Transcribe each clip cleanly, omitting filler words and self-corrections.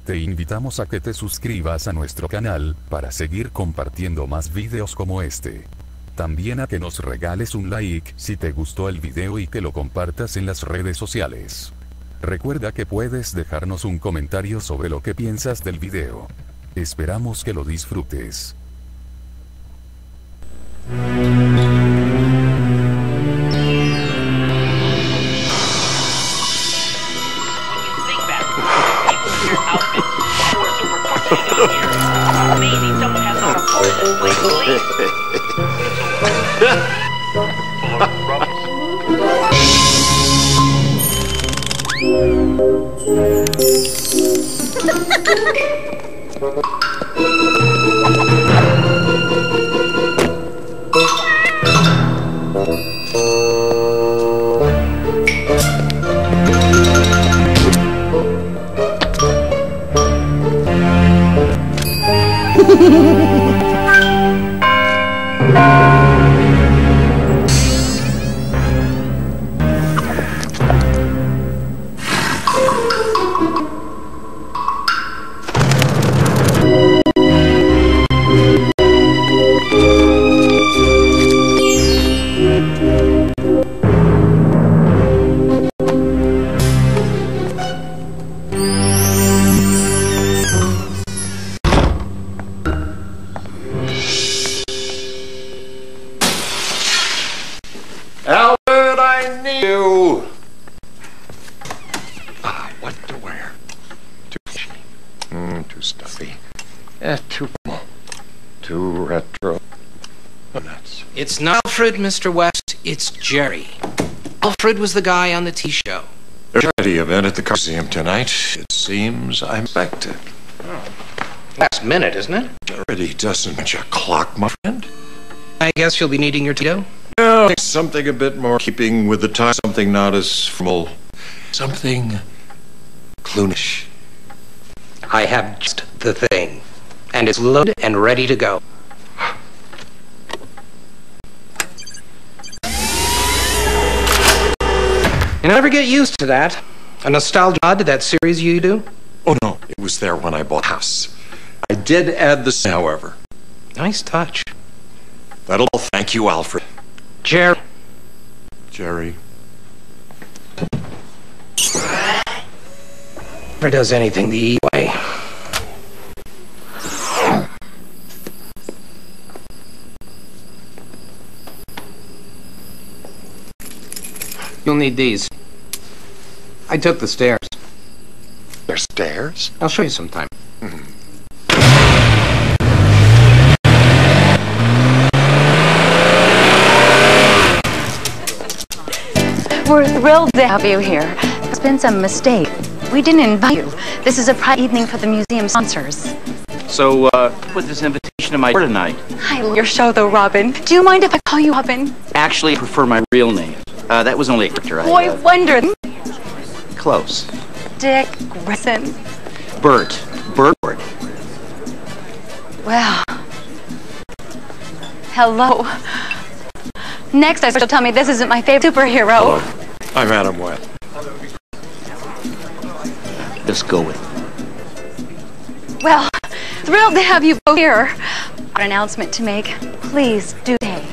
Te invitamos a que te suscribas a nuestro canal, para seguir compartiendo más videos como este. También a que nos regales un like si te gustó el video y que lo compartas en las redes sociales. Recuerda que puedes dejarnos un comentario sobre lo que piensas del video. Esperamos que lo disfrutes. Albert, I need you! What to wear? Too stuffy. Too retro. Nuts. It's not Alfred, Mr. West. It's Jerry. Alfred was the guy on the tea show. There's a charity event at the Museum tonight. It seems I'm expected. Last minute, isn't it? Charity doesn't match a clock, my friend. I guess you'll be needing your Tito. No, something a bit more keeping with the time. Something not as formal. Something cloonish. I have just the thing. And it's loaded and ready to go. You never get used to that. A nostalgia nod to that series you do? Oh, no. It was there when I bought the house. I did add the however. Nice touch. That'll thank you, Alfred. Jerry. Jerry. Never does anything the easy way. You'll need these. I took the stairs. There's stairs? I'll show you sometime. We're thrilled to have you here. There's been some mistake. We didn't invite you. This is a private evening for the museum sponsors. So, put this invitation in my door tonight. I love your show, though, Robin. Do you mind if I call you Robin? Actually, I prefer my real name. That was only a character. Boy wonder. Close. Dick Grayson. Bert. Bert. Well. Hello. Next, I will tell me this isn't my favorite superhero. Hello. I'm Adam West. Just go with it. Well, thrilled to have you both here. Got an announcement to make. Please do stay.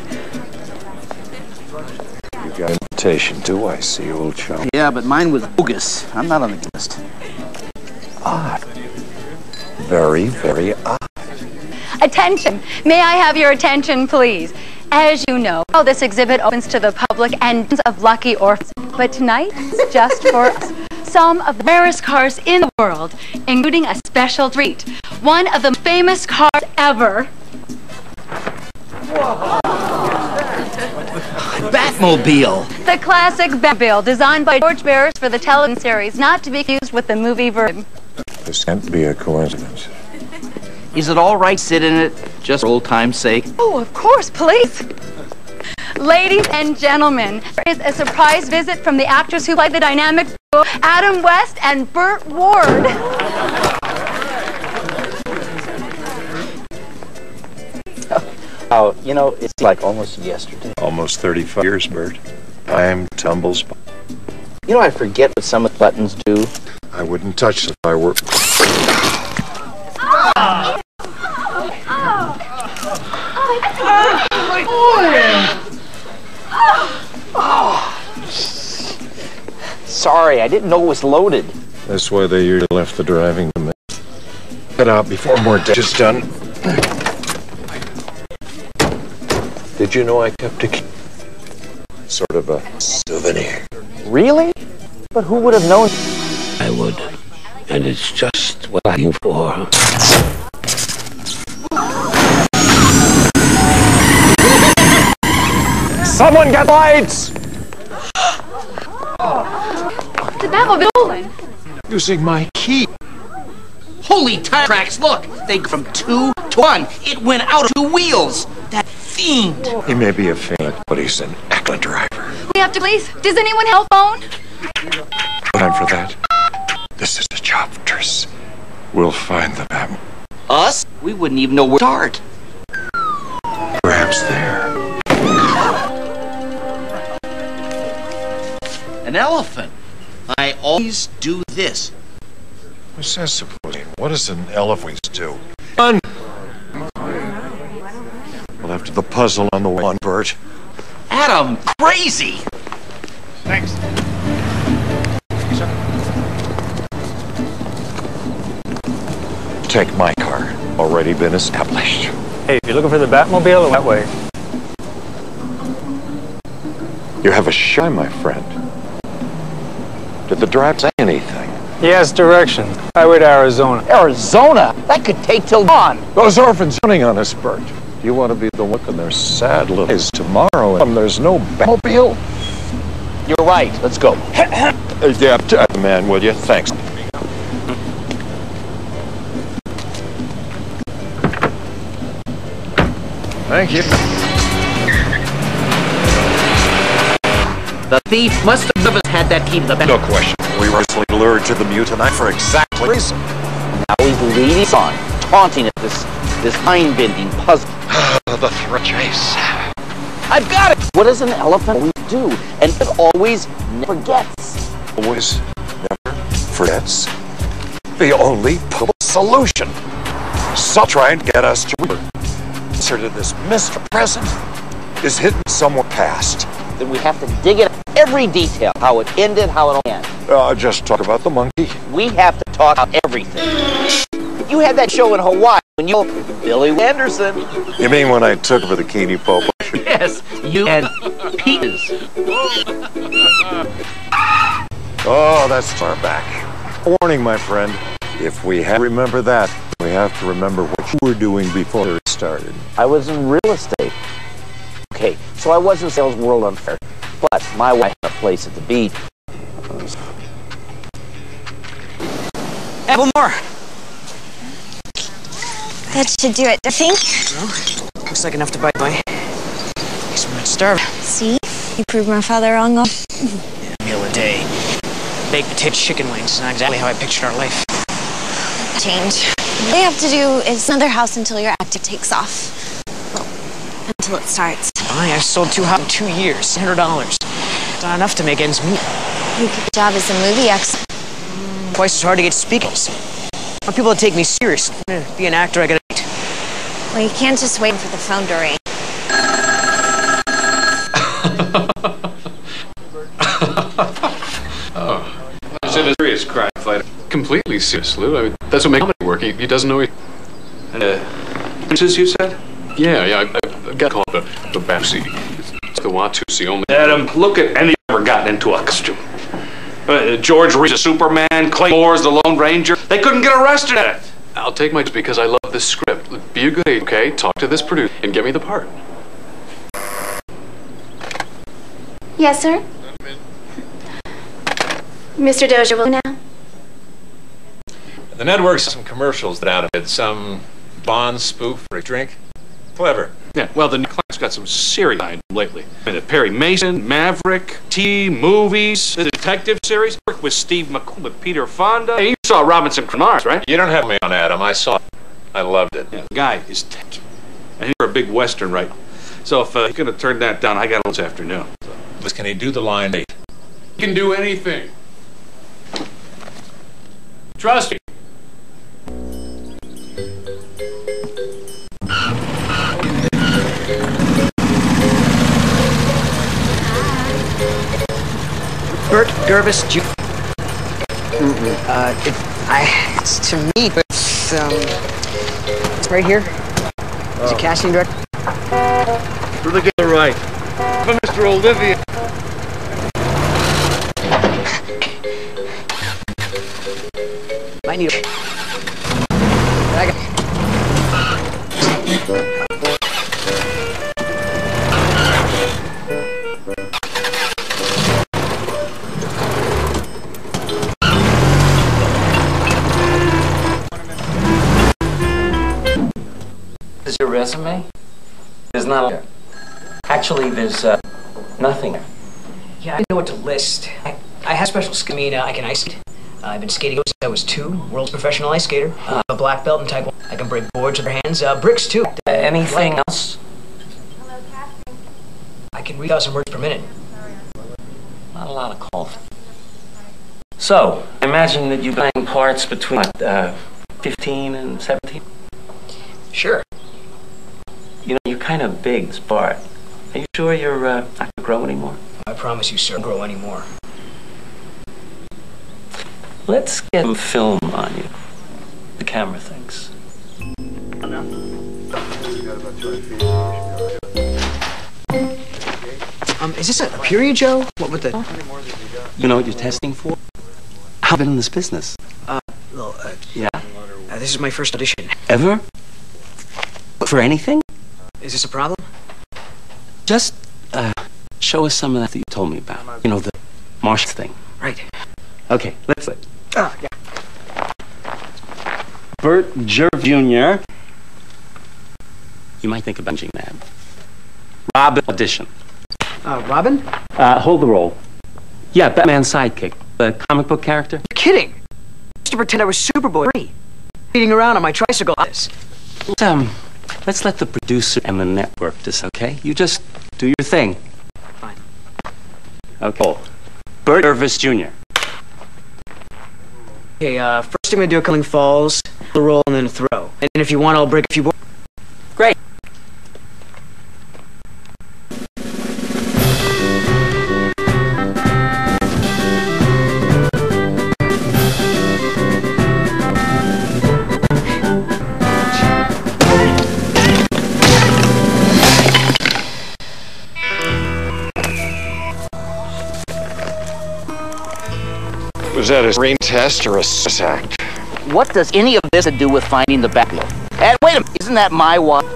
You got an invitation too, I see, old chum. Yeah, but mine was bogus. I'm not on the list. Odd. Very, very odd. Attention! May I have your attention, please? As you know, this exhibit opens to the public and millions of lucky orphans. But tonight, it's just for us. Some of the rarest cars in the world, including a special treat. One of the famous cars ever. Batmobile. The classic Batmobile, designed by George Barris for the television series, not to be confused with the movie version. This can't be a coincidence. Is it all right sit in it, just for old time's sake? Oh, of course, please. Ladies and gentlemen, there is a surprise visit from the actors who play the dynamic duo, Adam West and Burt Ward. Oh, you know, it's like almost yesterday. Almost 35 years, Bert. Time tumbles by. You know, I forget what some of the buttons do. I wouldn't touch them if I were... Sorry, I didn't know it was loaded. That's why they usually left the driving to me. Get out before more damage is done. Did you know I kept a key? Sort of a souvenir. Really? But who would have known? I would. And it's just what I'm looking for. Someone get lights! The Batmobile stolen. Using my key. Holy tire tracks, look! They go from 2 to 1. It went out of 2 wheels. That fiend. He may be a fiend, but he's an excellent driver. We have to police. Does anyone have a phone? No time for that. This is a job for us. We'll find the Batmobile. Us? We wouldn't even know where to start. Perhaps there. An elephant. I always do this. Who says supposing? What does an elephant do? Run! Well, after the puzzle on the one, Bert. Adam, crazy! Thanks. Take my car. Already been established. Hey, if you're looking for the Batmobile, or that way. You have a shy, my friend. Did the drive say anything? He has directions. Highway to Arizona. Arizona? That could take till dawn. Those orphans counting on us, Bert. Do you want to be the one in their sad little eyes tomorrow and there's no Batmobile? You're right. Let's go. Yeah, man, will you? Thanks. Thank you. The thief must have had that key to the back. No question. We were lured to the mutiny for exactly reason. Now we lead us on, taunting at this mind-bending puzzle. The threat chase. I've got it! What does an elephant always do? And it always never forgets. Always, never forgets. The only possible solution. So try and get us to the answer to this Mr. Present is hidden somewhere past. Then we have to dig it every detail, how it ended, how it'll end. Just talk about the monkey. We have to talk about everything. You had that show in Hawaii when you Billy Anderson. You mean when I took over the Bikini Pope? Yes, you and Peters. Oh, that's far back. Warning, my friend. If we have to remember that, we have to remember what you were doing before it started. I was in real estate. Okay, so I was in Sales World Unfair, but my wife had a place at the beach. Apple more. That should do it, I think. Well, looks like enough to buy my. Guess we're not starving. See? You proved my father wrong. Yeah, meal a day. Baked potato chicken wings. Not exactly how I pictured our life. Change. All you have to do is another house until your active takes off. Well, until it starts. I sold 2 houses in 2 years. $100. Not enough to make ends meet. You could job as a movie expert. Twice as hard to get speakers. I want people to take me serious. To be an actor, I gotta eat. Well, you can't just wait for the phone to ring. Oh. He's in a serious crime fighter. Completely serious, Lou. I mean, that's what makes comedy work. He doesn't know it. And, Princess, you said? Yeah, I got called the Babsy. It's the Watusi only. Adam, look at any ever gotten into a costume. George Reeves, a Superman, Clay Moore's the Lone Ranger. They couldn't get arrested at it. I'll take my because I love this script. Be a good agent, okay? Talk to this producer and get me the part. Yes, sir? Mr. Dozier will now. The network's some commercials that out of it. Some Bond spoof for a drink. Clever. Yeah, well, the client's got some serious items lately. Perry Mason, Maverick, TV, movies, the detective series. Worked with Steve McQueen, with Peter Fonda. Hey, you saw Robinson Cronars, right? You don't have me on, Adam. I saw it. I loved it. Yeah, the guy is talented. And he's for a big Western, right? So if you're going to turn that down, I got it this afternoon. So. Can he do the line 8? He can do anything. Trust me. Bert Gervis Jr. It's to me, but it's right here. He's a casting director. Really get it right. For Mr. Olivia. Might need a... Is your resume? There's not a... Actually, there's nothing. Yeah, I didn't know what to list. I have special skill. I mean, I can ice skate. I've been skating since I was 2. World's professional ice skater. A black belt in Taekwondo. I can break boards with our hands. Bricks, too. Anything else? I can read 1,000 words per minute. Not a lot of call. So, I imagine that you've been playing parts between, 15 and 17? Sure. You know, you're kind of big, this part. Are you sure you're not going to grow anymore? I promise you, sir, I won't grow anymore. Let's get some film on you. The camera thinks. Is this a period, Joe? What with the... You know what you're testing for? How been in this business? Yeah. This is my first audition. Ever? For anything? Is this a problem? Just, show us some of that you told me about. You know, the marsh thing. Right. Okay, let's play. Yeah. Bert Jr. You might think of binging that. Robin audition. Robin? Hold the role. Yeah, Batman's sidekick. The comic book character. You're kidding. I used to pretend I was Superboy 3. Beating around on my tricycle. Let's let the producer and the network decide, okay? You just do your thing. Fine. Okay. Bert Gervis Jr. Okay, first I'm gonna do a Killing Falls, the roll, and then a throw. And if you want, I'll break a few boards. Great. Was that a screen test or a sex act? What does any of this have to do with finding the backlog? And wait a minute, isn't that my watch?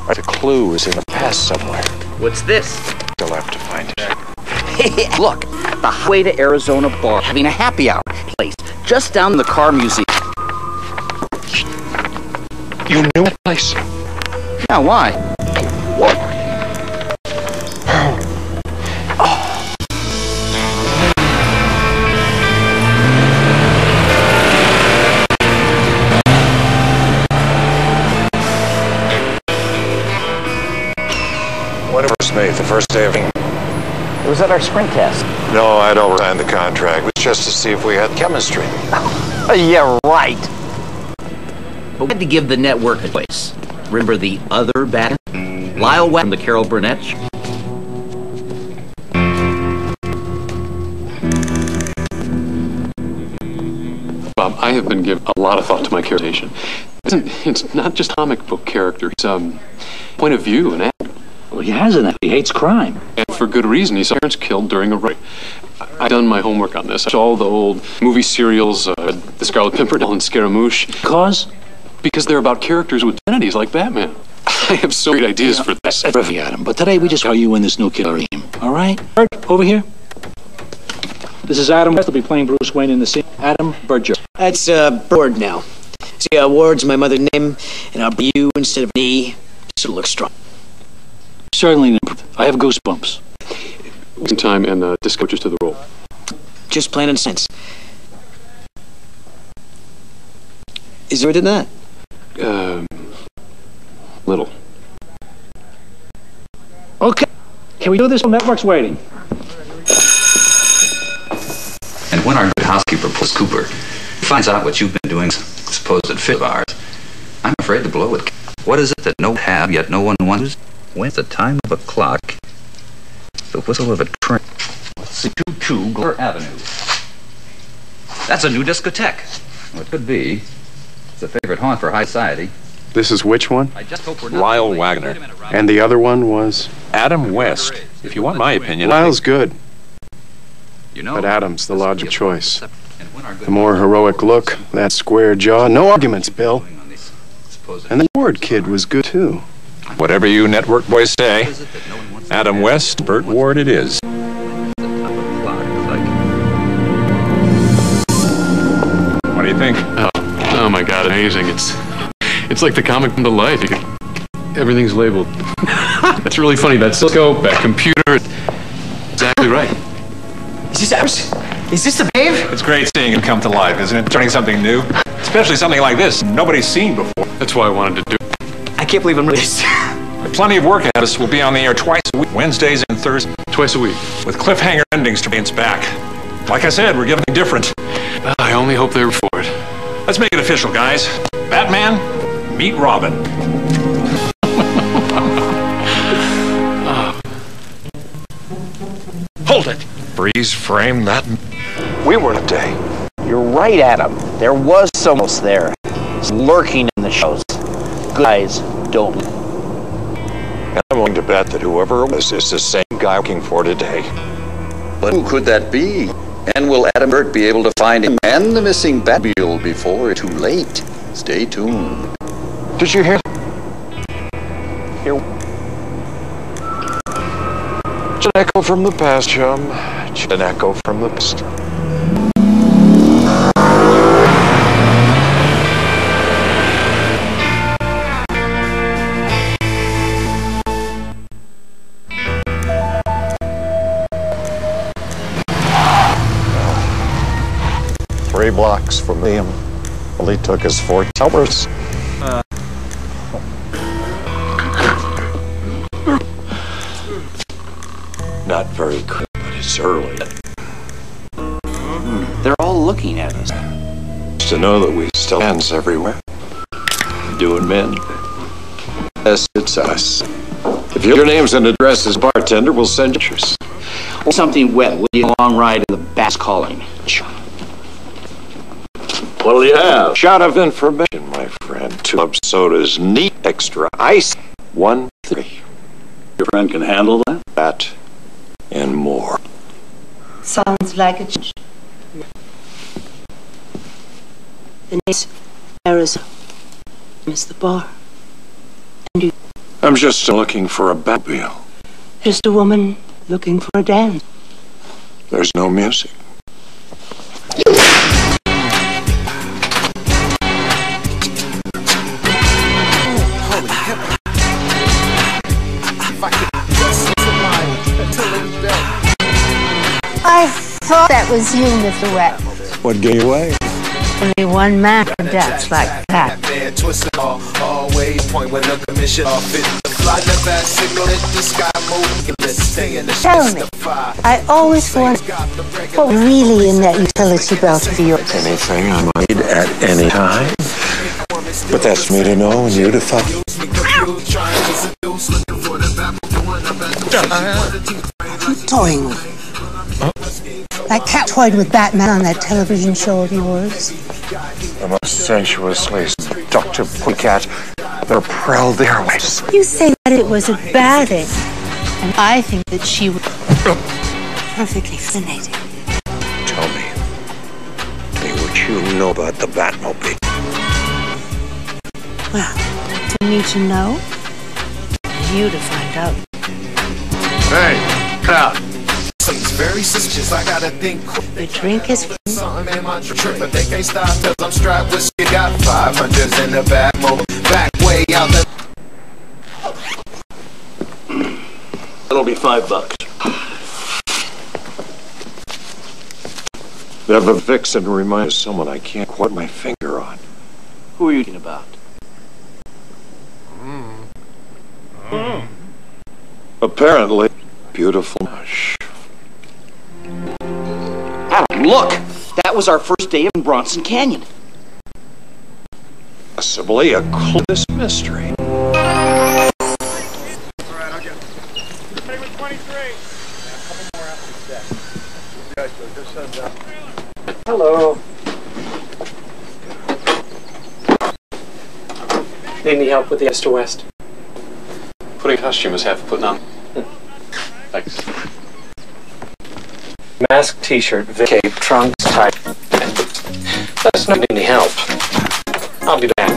The clue is in the past somewhere. What's this? Still have to find it. Look, the Highway to Arizona bar having a happy hour place just down the car museum. You knew that place? Yeah, why? What? When it was made, the first day of... It was at our sprint test. No, I'd oversigned the contract. It was just to see if we had chemistry. Yeah, right. But we had to give the network a place. Remember the other batter? Lyle West from the Carol Burnett show? Bob, I have been giving a lot of thought to my characterization. It's not just comic book character. It's point of view and act. Well, he has an act. He hates crime. And for good reason. His parents killed during a raid. I've done my homework on this. I saw all the old movie serials, The Scarlet Pimpernel and Scaramouche. Because they're about characters with identities like Batman. I have so many ideas for this. That's everything, Adam. But today we just call you in this new killer team. All right? Bert, over here. This is Adam West. Will be playing Bruce Wayne in the scene. Adam Berger. That's Ward now. See, Ward's my mother's name, and I'll be you instead of me, so it looks strong. Certainly. I have goosebumps. Time and discoaches to the role. Just plain and sense. Is there did that? Little. Okay. Can we do this? Network's waiting. And when our good housekeeper, Puss Cooper, finds out what you've been doing, supposed fit of ours, I'm afraid to blow it. What is it that no one have, yet no one wants? When's the time of a clock? The whistle of a train. Let's see, 22 Gore Avenue. That's a new discotheque. Well, it could be. It's a favorite haunt for high society. This is which one? I just hope we're not Lyle Wagner. And the other one was? Adam West. If you want my opinion, Lyle's good. You know, But Adam's the logical choice. The more heroic look, that square jaw, no arguments, Bill. And the Ward kid was good, too. whatever you network boys say, Adam West, Burt Ward it is. What do you think? Oh my God, amazing. It's like the comic come to life. Everything's labeled. That's really funny. That oscilloscope, that computer. Exactly right. Is this the Babe? It's great seeing it come to life, isn't it? Turning something new. Especially something like this nobody's seen before. That's why I wanted to do it. I can't believe I'm doing this. Plenty of work ahead of us. We'll be on the air twice a week, Wednesdays and Thursdays. Twice a week. With cliffhanger endings to Bane's back. Like I said, we're giving it different. I only hope they're for it. Let's make it official, guys. Batman, meet Robin. Hold it. Freeze frame that. We were in a day. You're right, Adam. There was someone else there. Lurking in the shows. Guys don't. And I'm willing to bet that whoever it was is the same guy looking for today. But who could that be? And will Adam Burt be able to find him and the missing Batmobile before it's too late? Stay tuned. Did you hear? Here. It's an echo from the past, chum. It's an echo from the past. Three blocks from him. Only took us 4 hours. Not very quick, but it's early. They're all looking at us. To know that we still hands everywhere. Doing men. Yes, it's us. If your name's and address is bartender, we'll send you yours. Or something wet with a long ride in the Bass calling. What'll you have? Shot of information, my friend. 2 club sodas, neat, extra ice. 1, 3. Your friend can handle that? That and more. Sounds like a change. The next Arizona is the bar. And you. I'm just looking for a Batmobile. Just a woman looking for a dance. There's no music. I thought that was you, Mr. Wet. What gave you away? Only one man can dance like that. Tell me, I always wondered what really in that utility belt of yours. Anything I might at any time. But that's me to know and you to fuck. Keep toying with me. That cat toyed with Batman on that television show of yours. The most sensuously seductive cat that prowled the airways. You say that it was a bad thing, and I think that she was perfectly fascinating. Tell me what you know about the Batmobile. Well, for me to know, and you to find out. Hey, cut out. It's very suspicious. I gotta think. The drink is something in my trip, but they can't stop cause I'm strapped with shit. Got 500s in the back, mobile back way out the. That'll be $5. Never fix and remind someone I can't quite my finger on. Who are you talking about? Apparently, beautiful. Adam, look! That was our first birthday in Bronson Canyon. Possibly a clue to this mystery. Hello. Need any help with the East to West? Putting a costume is half putting on. Thanks. Mask, t-shirt, cape, trunks, tie. That's not any help. I'll be back.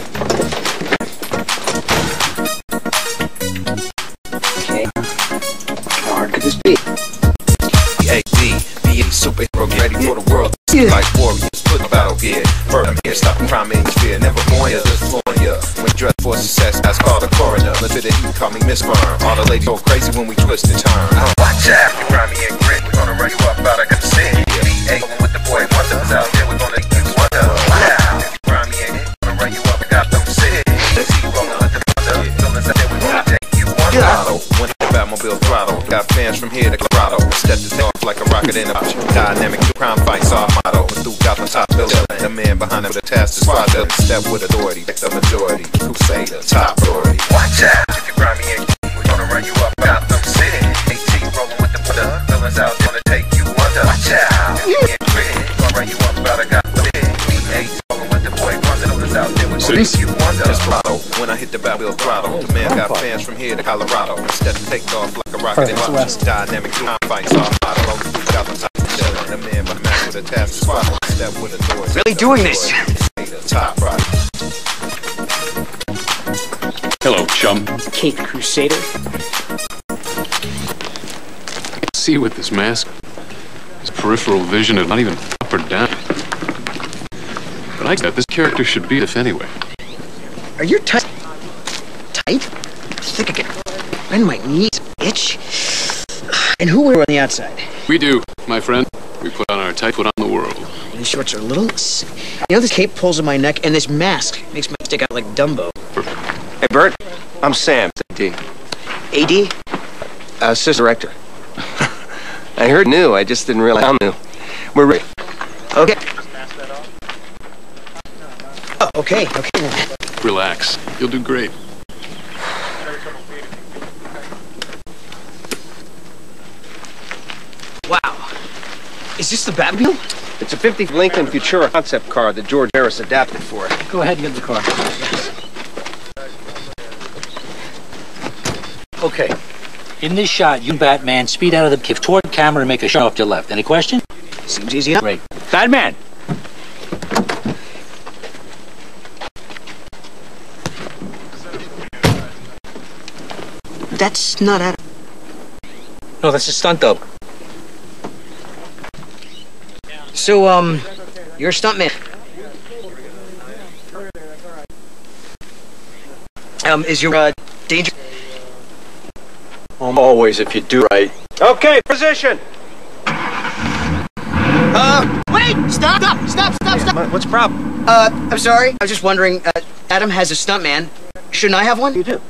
Okay. How hard could this be? Be a superhero, ready for the world. Like warriors, put the battle gear. First, I'm here, stopping crime in fear. Never born ya, just born ya. When dressed for success, that's called a coroner. But to the heat, call me Miss Firm. All the ladies go crazy when we twist and turn. Watch out, you grimy and grit. We're gonna run you up out of consent. B.A. with the boy wonders out there. We're gonna get you wonder. Wow, if you grimy and grit, we're gonna run you up. I got them sick. See you rolling with the mother. Feelings out there, we're gonna take you wonder. When the Batmobile throttle, got fans from here to Colorado. Step to take off like a rocket in a dynamic crime fights our motto. Through Gotham top building, the man behind him with a task to squad them. Step with authority, the majority, crusader, top priority. Watch out, if you grimy and we're gonna run you up Gotham City. AT rolling with the mother, villains out gonna take you under. Watch out, if you're gonna run you up out of Gotham City. B.A. rolling with the boy, villains out there, we're gonna take you under. Just throttle, when I hit the Batmobile throttle, the man got fans from here to Colorado. Step to take off like a rocket in my dynamic crime fights our motto. Through Gotham top building, the man behind him with a task to squad them. Step with authority. Really doing this? Top right. Hello, chum. Cape Crusader. See with this mask, his peripheral vision is not even up or down. But I bet this character should be if anyway. Are you tight? Tight? I think I can bend my knees, bitch. And who are on the outside? We do, my friend. We put on our tight foot on the world. These shorts are little. You know, this cape pulls in my neck, and this mask makes me stick out like Dumbo. Hey, Bert. I'm Sam. AD. AD? Assistant director. I heard new. I just didn't realize how new. We're ready. Okay. Oh, okay. Relax. You'll do great. Wow. Is this the Batmobile? It's a 50 Lincoln Futura concept car that George Harris adapted for it. Go ahead and get in the car. Okay. In this shot, you and Batman speed out of the cave toward the camera and make a shot off to your left. Any question? Seems easy enough. Great. Batman! That's not Adam. No, that's a stunt double. So, you're a stuntman. Is your, danger? Always, if you do right. Okay, position! Wait! Stop! What's the problem? I'm sorry. I was just wondering, Adam has a stuntman. Shouldn't I have one? You do.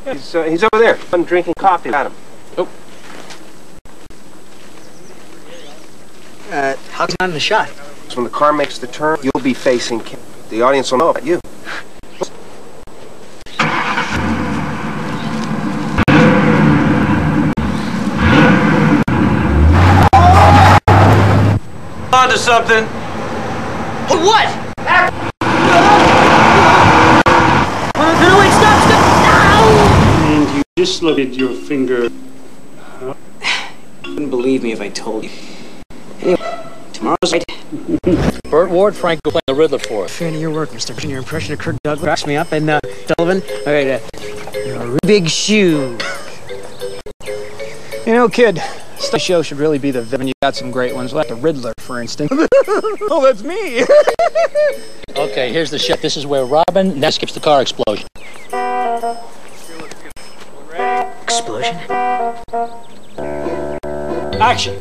Yeah, he's over there. I'm drinking coffee. Adam. Oh. How come not in the shot? So when the car makes the turn, you'll be facing camera. The audience will know about you. On to something. What? And you dislocated your finger. You wouldn't believe me if I told you. Anyway, tomorrow's right. Burt Ward, Franco playing the Riddler for us. Fan of your work, Mr. Your impression of Kirk Douglas cracks me up. And, Sullivan, all right, you're a big shoe. You know, kid, this show should really be the villain. You got some great ones, like the Riddler, for instance. Oh, that's me! Okay, here's the shot. This is where Robin escapes the car explosion. Explosion? Action!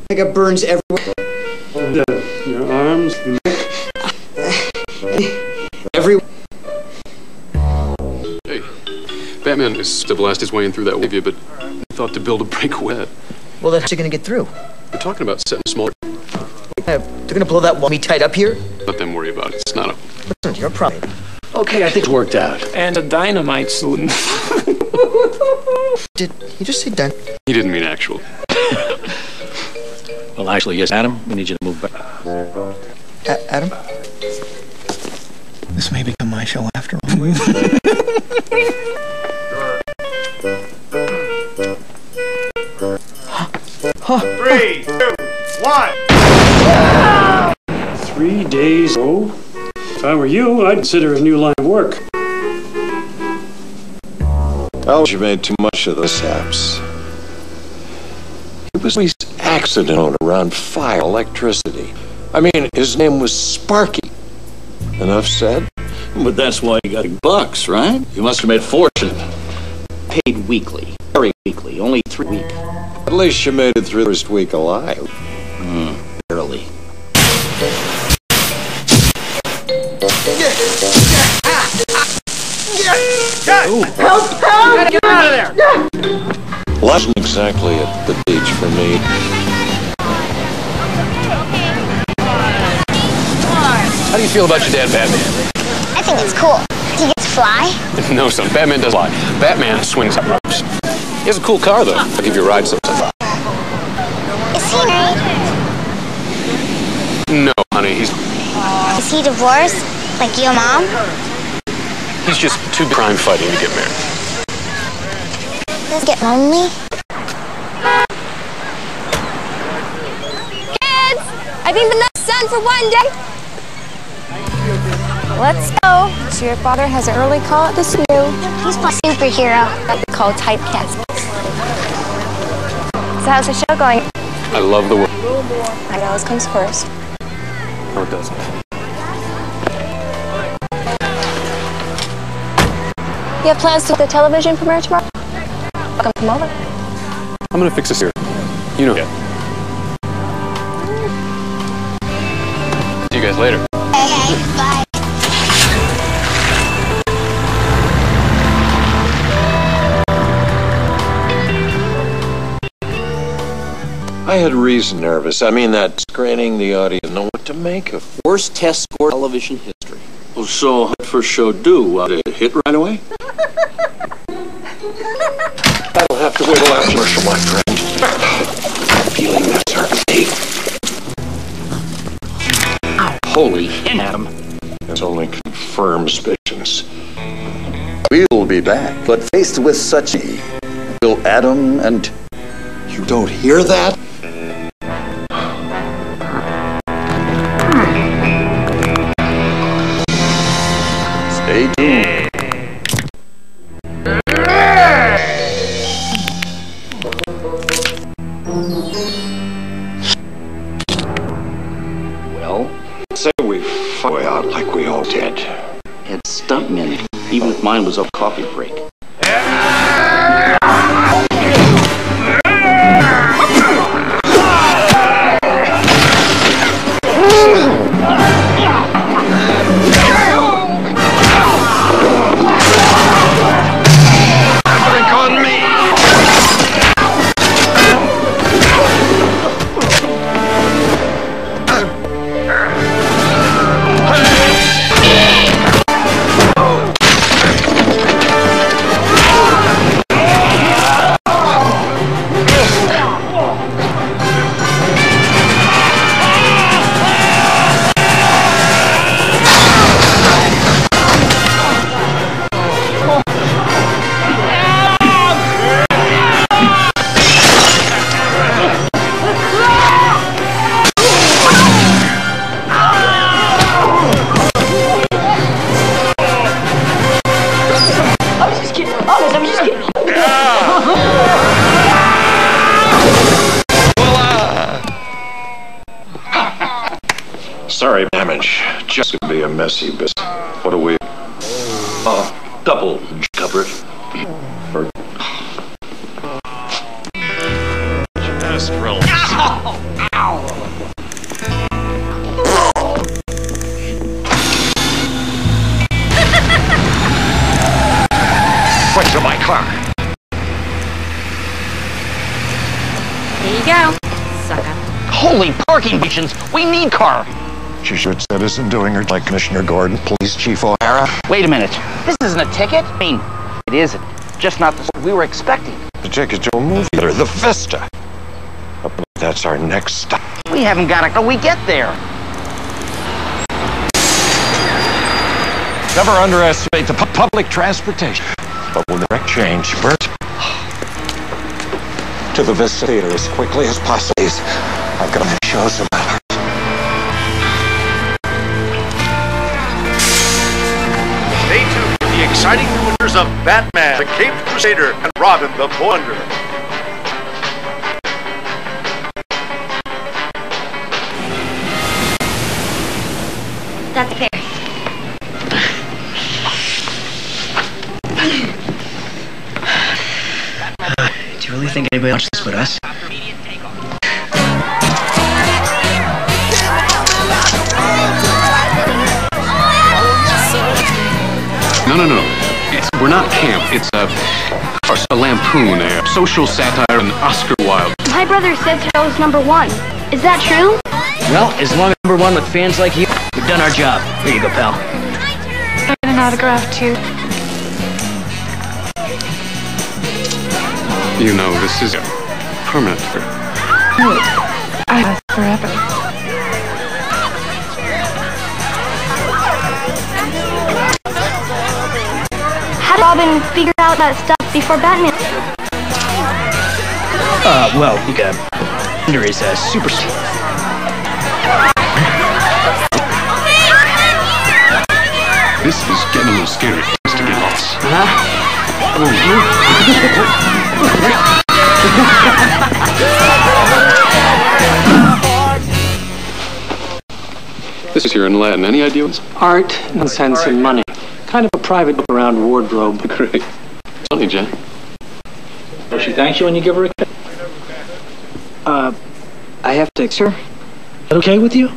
I got burns everywhere. Your arms, your neck. Everywhere. Hey, Batman is to blast his way in through that wave, but thought to build a breakaway. Well, then how's it gonna get through? We're talking about setting smaller. They're gonna blow that wall me tight up here? Let them worry about it. It's not a... Listen, your problem. Okay, I think it's worked out. And a dynamite salute. Did he just say done? He didn't mean actual. Well, actually, yes, Adam, we need you to move back. Adam? This may become my show after all. 3, 2, 1. 3 days ago. If I were you, I'd consider a new line of work. Oh, you made too much of the saps. It was an accident around fire electricity. I mean, his name was Sparky. Enough said? But that's why you got big bucks, right? You must have made a fortune. Paid weekly. Very weekly. Only 3 weeks. At least you made it through the first week alive. Barely. Help! Get out of there! Wasn't exactly at the beach for me. How do you feel about your dad, Batman? I think it's cool. He gets to fly. No, son. Batman does fly. Batman swings up ropes. He has a cool car, though. I'll give you a ride sometime. Is he married? No, honey. Is he divorced? Like your mom? He's just too crime fighting to get married. Does it get lonely? Kids! I think the nut's done for one day. Let's go. So your father has an early call at the zoo. He's my superhero. Called typecast. So how's the show going? I love the world. I know, this comes first. No, it doesn't. You have plans to do the television premiere tomorrow? Come over. I'm gonna fix this here. You know it. See you guys later. Okay, bye. I had reason nervous. I mean, that screening, the audience didn't know what to make of. Worst test score in television history. Well, so how'd first show do? Did it hit right away? That'll have to wait till after commercial, my friend. Feeling that certainty. Holy hen, Adam. It's only confirmed suspicions. We'll be back, but faced with such a... Will Adam and... You don't hear that? Stay tuned. Well, say we fought out like we all did. had stuntmen, even if mine was a coffee break. Sorry, damage. Just gonna be a messy business. What do we... Double coverage. Just relax. Quick to my car. go. Sucker. Holy parking missions! We need car! She should citizen doing her like Commissioner Gordon, Police Chief O'Hara. Wait a minute. This isn't a ticket? I mean, it isn't. Just not the sort we were expecting. The ticket to a movie theater, the Vista. That's our next stop. We haven't got it till we get there. Never underestimate the public transportation. But we'll direct change, Bert. To the Vista Theater as quickly as possible. I've got to show some effort. Stay tuned for the exciting adventures of Batman, the Caped Crusader, and Robin the Wonder. That's fair. Do you really think anybody watches this but us? No. We're not camp. It's a lampoon, a social satire, and Oscar Wilde. My brother said that was #1. Is that true? Well, as long as #1 with fans like you, we've done our job. Here you go, pal. I get an autograph too. You know, this is permanent. I have forever. How did Robin figure out that stuff before Batman? Well, Wonder is a super. This is getting a little scary for us to get lost. This is here in Latin. Any idea what's Art, nonsense, and money. Kind of a private around wardrobe. great? Funny, Jack. Well, she thanks you when you give her a kiss. I have to, sir. Is that okay with you?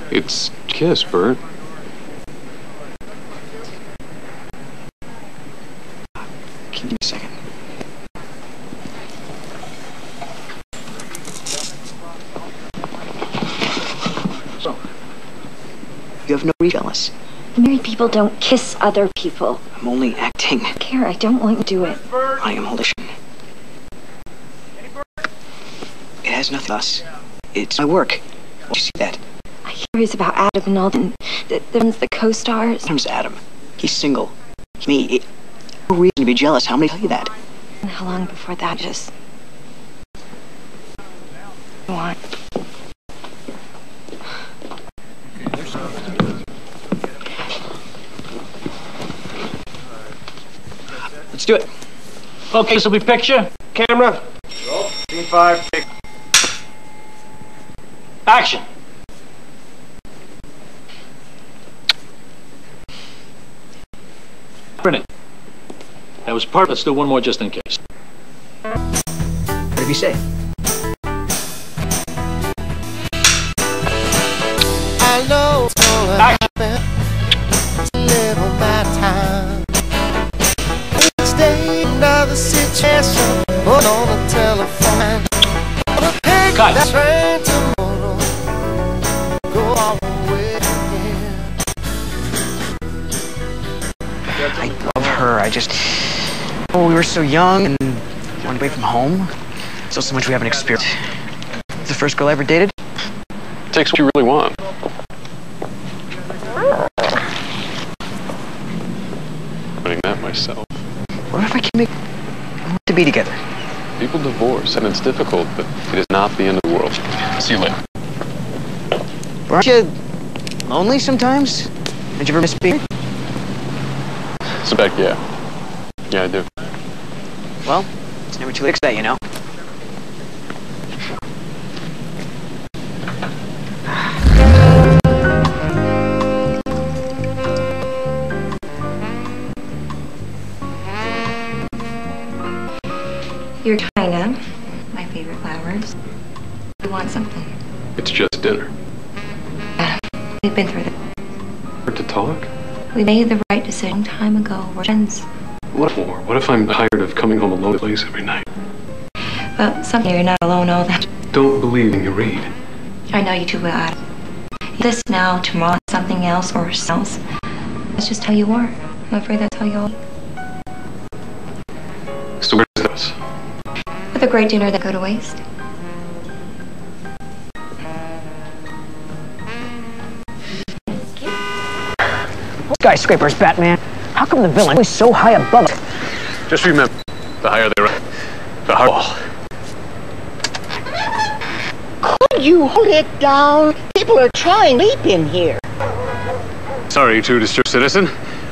It's kiss, Bert. Give me a second. So, you have no reason to jealous. Married people don't kiss other people. I'm only acting. I don't care. I don't want you to do it. I am audition. It has nothing to us. It's my work. Won't you see that? I hear it's about Adam and all the ones, the co-stars. Name's Adam. He's single. Me. No reason to be jealous. How many tell you that? And how long before that just... Go on. Let's do it. Okay, this will be picture. Camera. Roll. Scene 5. Take. Action. Brilliant. That was part. Let's do one more just in case. What did he say? I know it's gonna happen. Live on my time. Each day another situation. Put on the telephone. Gonna pick that train tomorrow. Go all the way again. I love her. I just... Oh, we were so young and wanted away from home. Still so much we haven't experienced. It's the first girl I ever dated. Takes what you really want. Doing that myself. What if I can make... I want to be together. People divorce, and it's difficult, but it is not the end of the world. See you later. Aren't you lonely sometimes? Did you ever miss being? So back, yeah. Yeah, I do. Well, it's never too late to fix that, you know. You're China, my favorite flowers. You want something? It's just dinner. We've been through that. Hard to talk? We made the right decision a long time ago. We're friends. What more? What if I'm tired of coming home alone to the place every night? Well, someday you're not alone all that. Don't believe in you read. I know you too well, Adam. This now, tomorrow, something else or else. That's just how you are. I'm afraid that's how you are. So where's this? With a great dinner that go to waste. Skyscrapers, Batman. How come the villain is so high above us? Just remember, the higher they run, the harder fall. Could you hold it down? People are trying to leap in here. Sorry to disturb, citizen.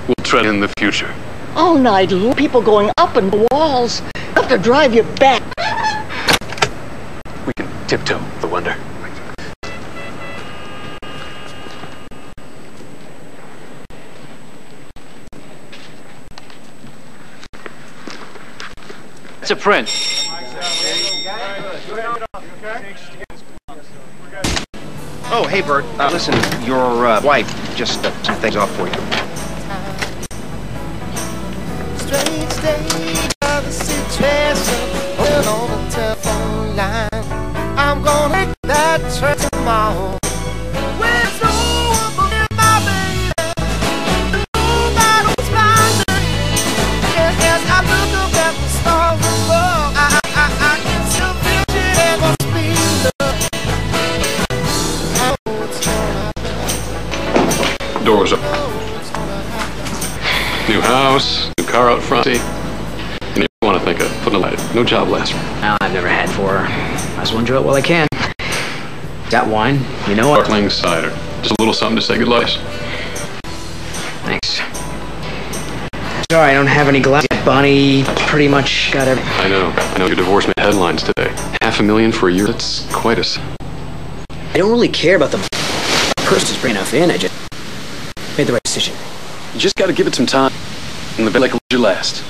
We'll tread in the future. All night long, people going up in the walls. Have to drive you back. We can tiptoe the wonder. It's a print. Oh, hey, Bert. Listen, your wife just some things off for you. Strange state of the situation. We're on the telephone line. I'm gonna make that trip tomorrow. Where's no one but my baby? Nobody's finding. As I look up at the stars above, I can still feel it must be love. Doors up. New house, new car out front. See, you want to think of putting a light. No job last. Well, I've never had before. Might as well enjoy it while I can. Got wine? You know what? Sparkling cider. Just a little something to say goodbyes. Thanks. Sorry, I don't have any glass yet, Bonnie. Pretty much got everything. I know. Your divorce made headlines today. $500,000 for a year. That's quite a... I don't really care about the purse is bring enough in. I just made the right decision. You just got to give it some time. And the bed like your last.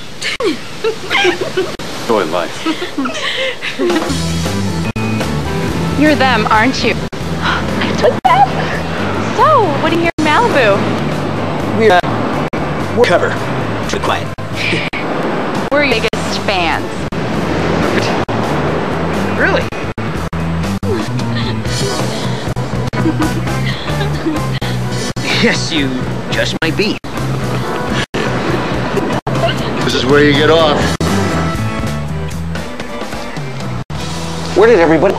Enjoy life. You're them, aren't you? I took them? So, what do you hear in Malibu? We're cover. Too quiet. We're your biggest fans. Really? Yes, you just might be. This is where you get off. Where did everybody...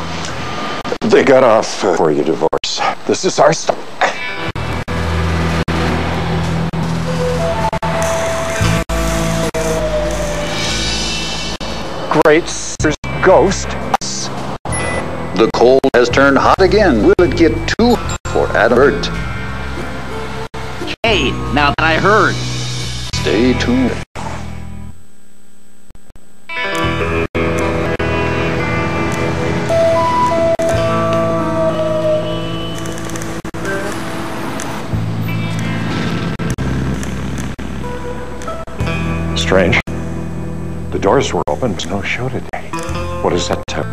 They got off before your divorce. This is our stuff. Great sister's ghost. The cold has turned hot again. Will it get too hot for Adam Bert? Hey, now that I heard. Stay tuned. Strange. The doors were open, but no show today. What does that tell?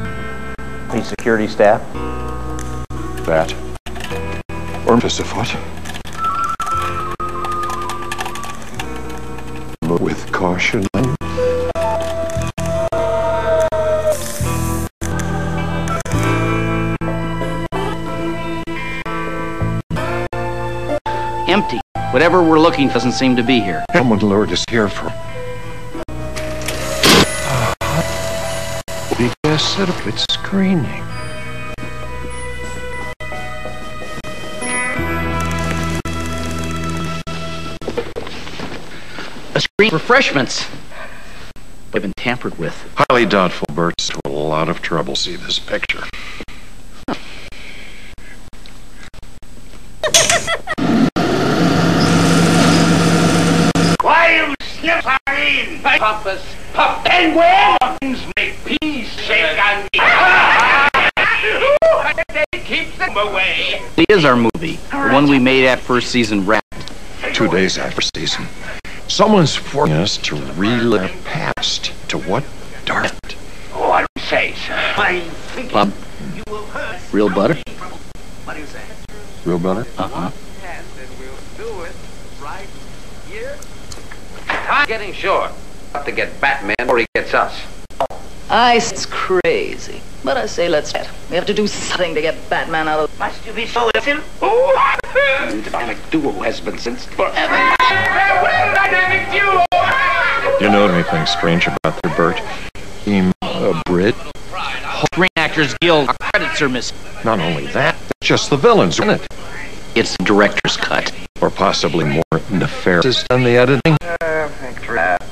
Need security staff? That. Or just a foot. Move with caution. Empty. Whatever we're looking for doesn't seem to be here. Someone lured us here for... Because set up its screening. A screen refreshments. They've been tampered with. Highly doubtful Bert's to a lot of trouble. See this picture. Why you sniff in? Puppers, pup, and where make peace shake on me. They keep them away. It is our movie. The one we made at first season wrapped. 2 days after season. Someone's forcing us to relive our past. To what dark? Oh, I don't say, sir. I think Bob, you will hurt. real butter? What do you say? Real butter? Uh-huh. And then we'll do it right here. I'm getting short. Got to get Batman before he gets us. It's crazy. But I say let's get. We have to do something to get Batman out of... Must you be so ill? Oh! The dynamic duo has been since forever. Well, dynamic duo! You know anything strange about their Bert? Team Brit? Screen Actors Guild, our credits are missing. Not only that, just the villains in it. It's the director's cut. Or possibly more nefarious than the editing. Perfect.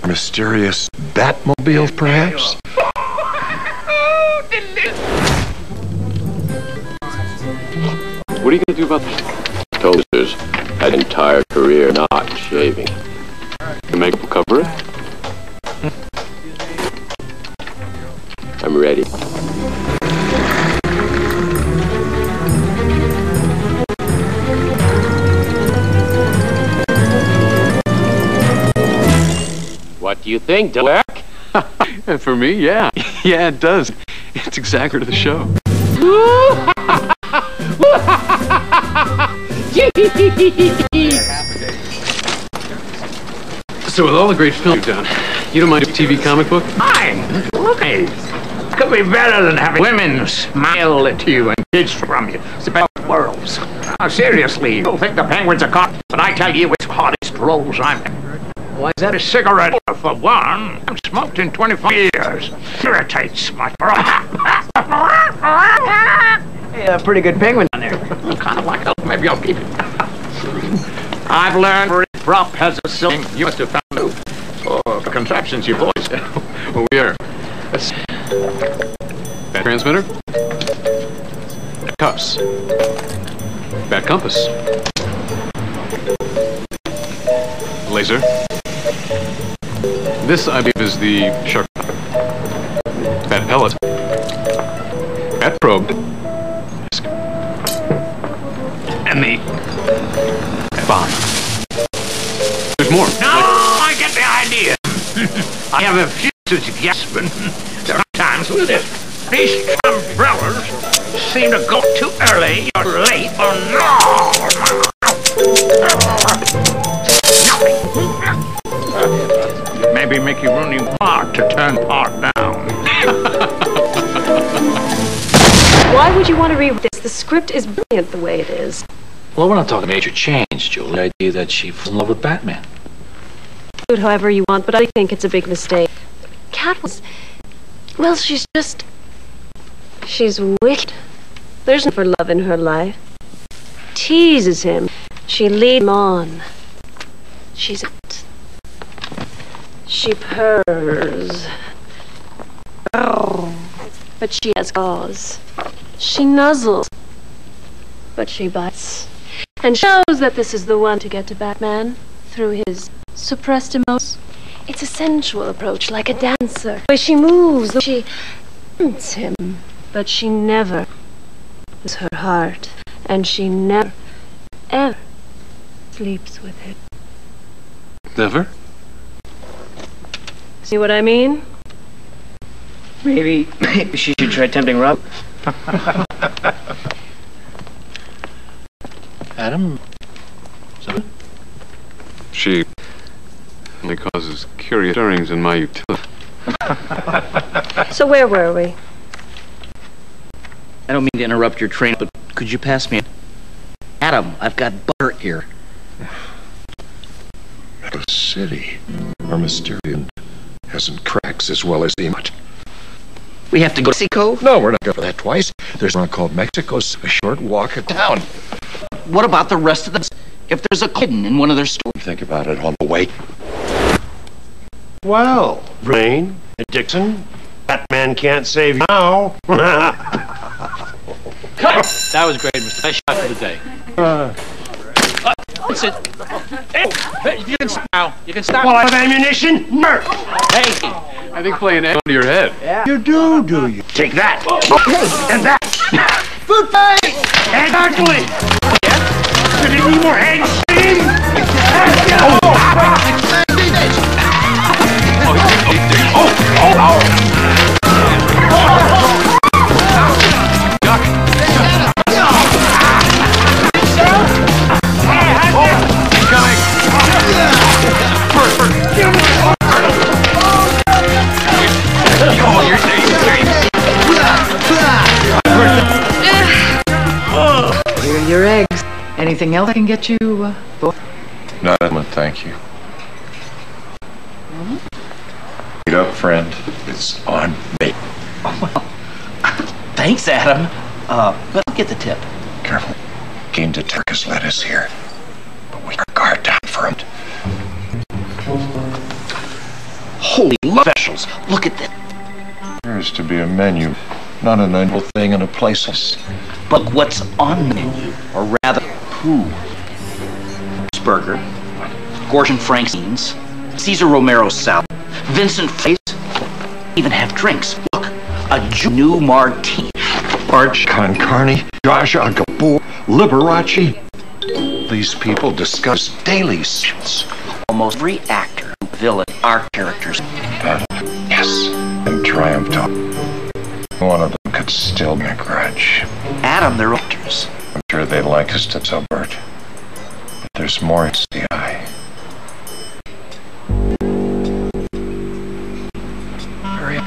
Mysterious Batmobiles, perhaps? What are you going to do about this? Toasters had an entire career not shaving. The makeup will cover it? I'm ready. What do you think, Dirk? For me, yeah. Yeah, it does. It's exactly to the show. So with all the great films you've done, you don't mind a TV comic book? Fine. Look, hey. Could be better than having women smile at you and kids from you. It's the best of worlds. Now, seriously, you don't think the Penguins are caught, but I tell you it's the hottest rolls I've had. Why is that? A cigarette, for one. I've smoked in 25 years. Irritates my throat. Hey, a pretty good penguin down there. Kind of like that. Maybe I'll keep it. I've learned where prop has a silk. You must have found out. Oh, the contraptions, you boys. Well, we are. That's... Bat transmitter. Bat cups. Bat compass. Laser. This, I believe, is the shark. Bat pellet. Bat probe. And the bomb. There's more. No, I get the idea. I have a few to guess, but there are times with it. These umbrellas seem to go too early or late or no. Maybe make you running part to turn part down. Why would you want to read this? The script is brilliant the way it is. Well, we're not talking major change, Julie. The idea that she fell in love with Batman. Do it however you want, but I think it's a big mistake. Cat was... Well, she's just... She's wicked. There's no for love in her life. Teases him. She leads him on. She's... She purrs. Oh, but she has cause. She nuzzles. But she bites. And shows that this is the one to get to Batman through his suppressed emotions. It's a sensual approach, like a dancer. The way she moves, the way she tempts him. But she never is her heart. And she never, ever sleeps with him. Never? See what I mean? Maybe she should try tempting Rob. Adam? Something? She only causes curious stirrings in my utility. So where were we? I don't mean to interrupt your train, but could you pass me? Adam, I've got butter here. The city. Our Mysterian hasn't cracks as well as the much. We have to go to Mexico? No, we're not going for that twice. There's one called Mexico's a short walk down. What about the rest of them? If there's a hidden in one of their stores? Think about it on the way. Well, Rain and Dixon, Batman can't save you now. Cut! That was great, Mr. Nice shot for the day. That's it. Hey, you can stop now. You can stop. Well, I have ammunition. Nerf. Hey. I think playing egg under your head. Yeah. You do you? Take that. Okay, and that. Food fight. Exactly. Do you need more eggs? Anything else I can get you both? No, thank you. Get up, friend. It's on me. Thanks, Adam. But I'll get the tip. Careful. Came to Turkish lettuce here, but we are guard down for him. Holy specials! Look at this. There is to be a menu, not an unusual thing in a place like this. But what's on the menu, or rather, who? Burger, Gordon Franklin's, Caesar Romero salad, Vincent Fraser, even have drinks. Look, a new martini. Arch con carne, Josh Gabor, Liberace. These people discuss daily sessions. Almost every actor, villain, are characters. Battle, yes, and triumphed on. One of them could still be a grudge. Adam, they're actors. I'm sure they'd like us to so, Bert. But there's more to the eye. Hurry up.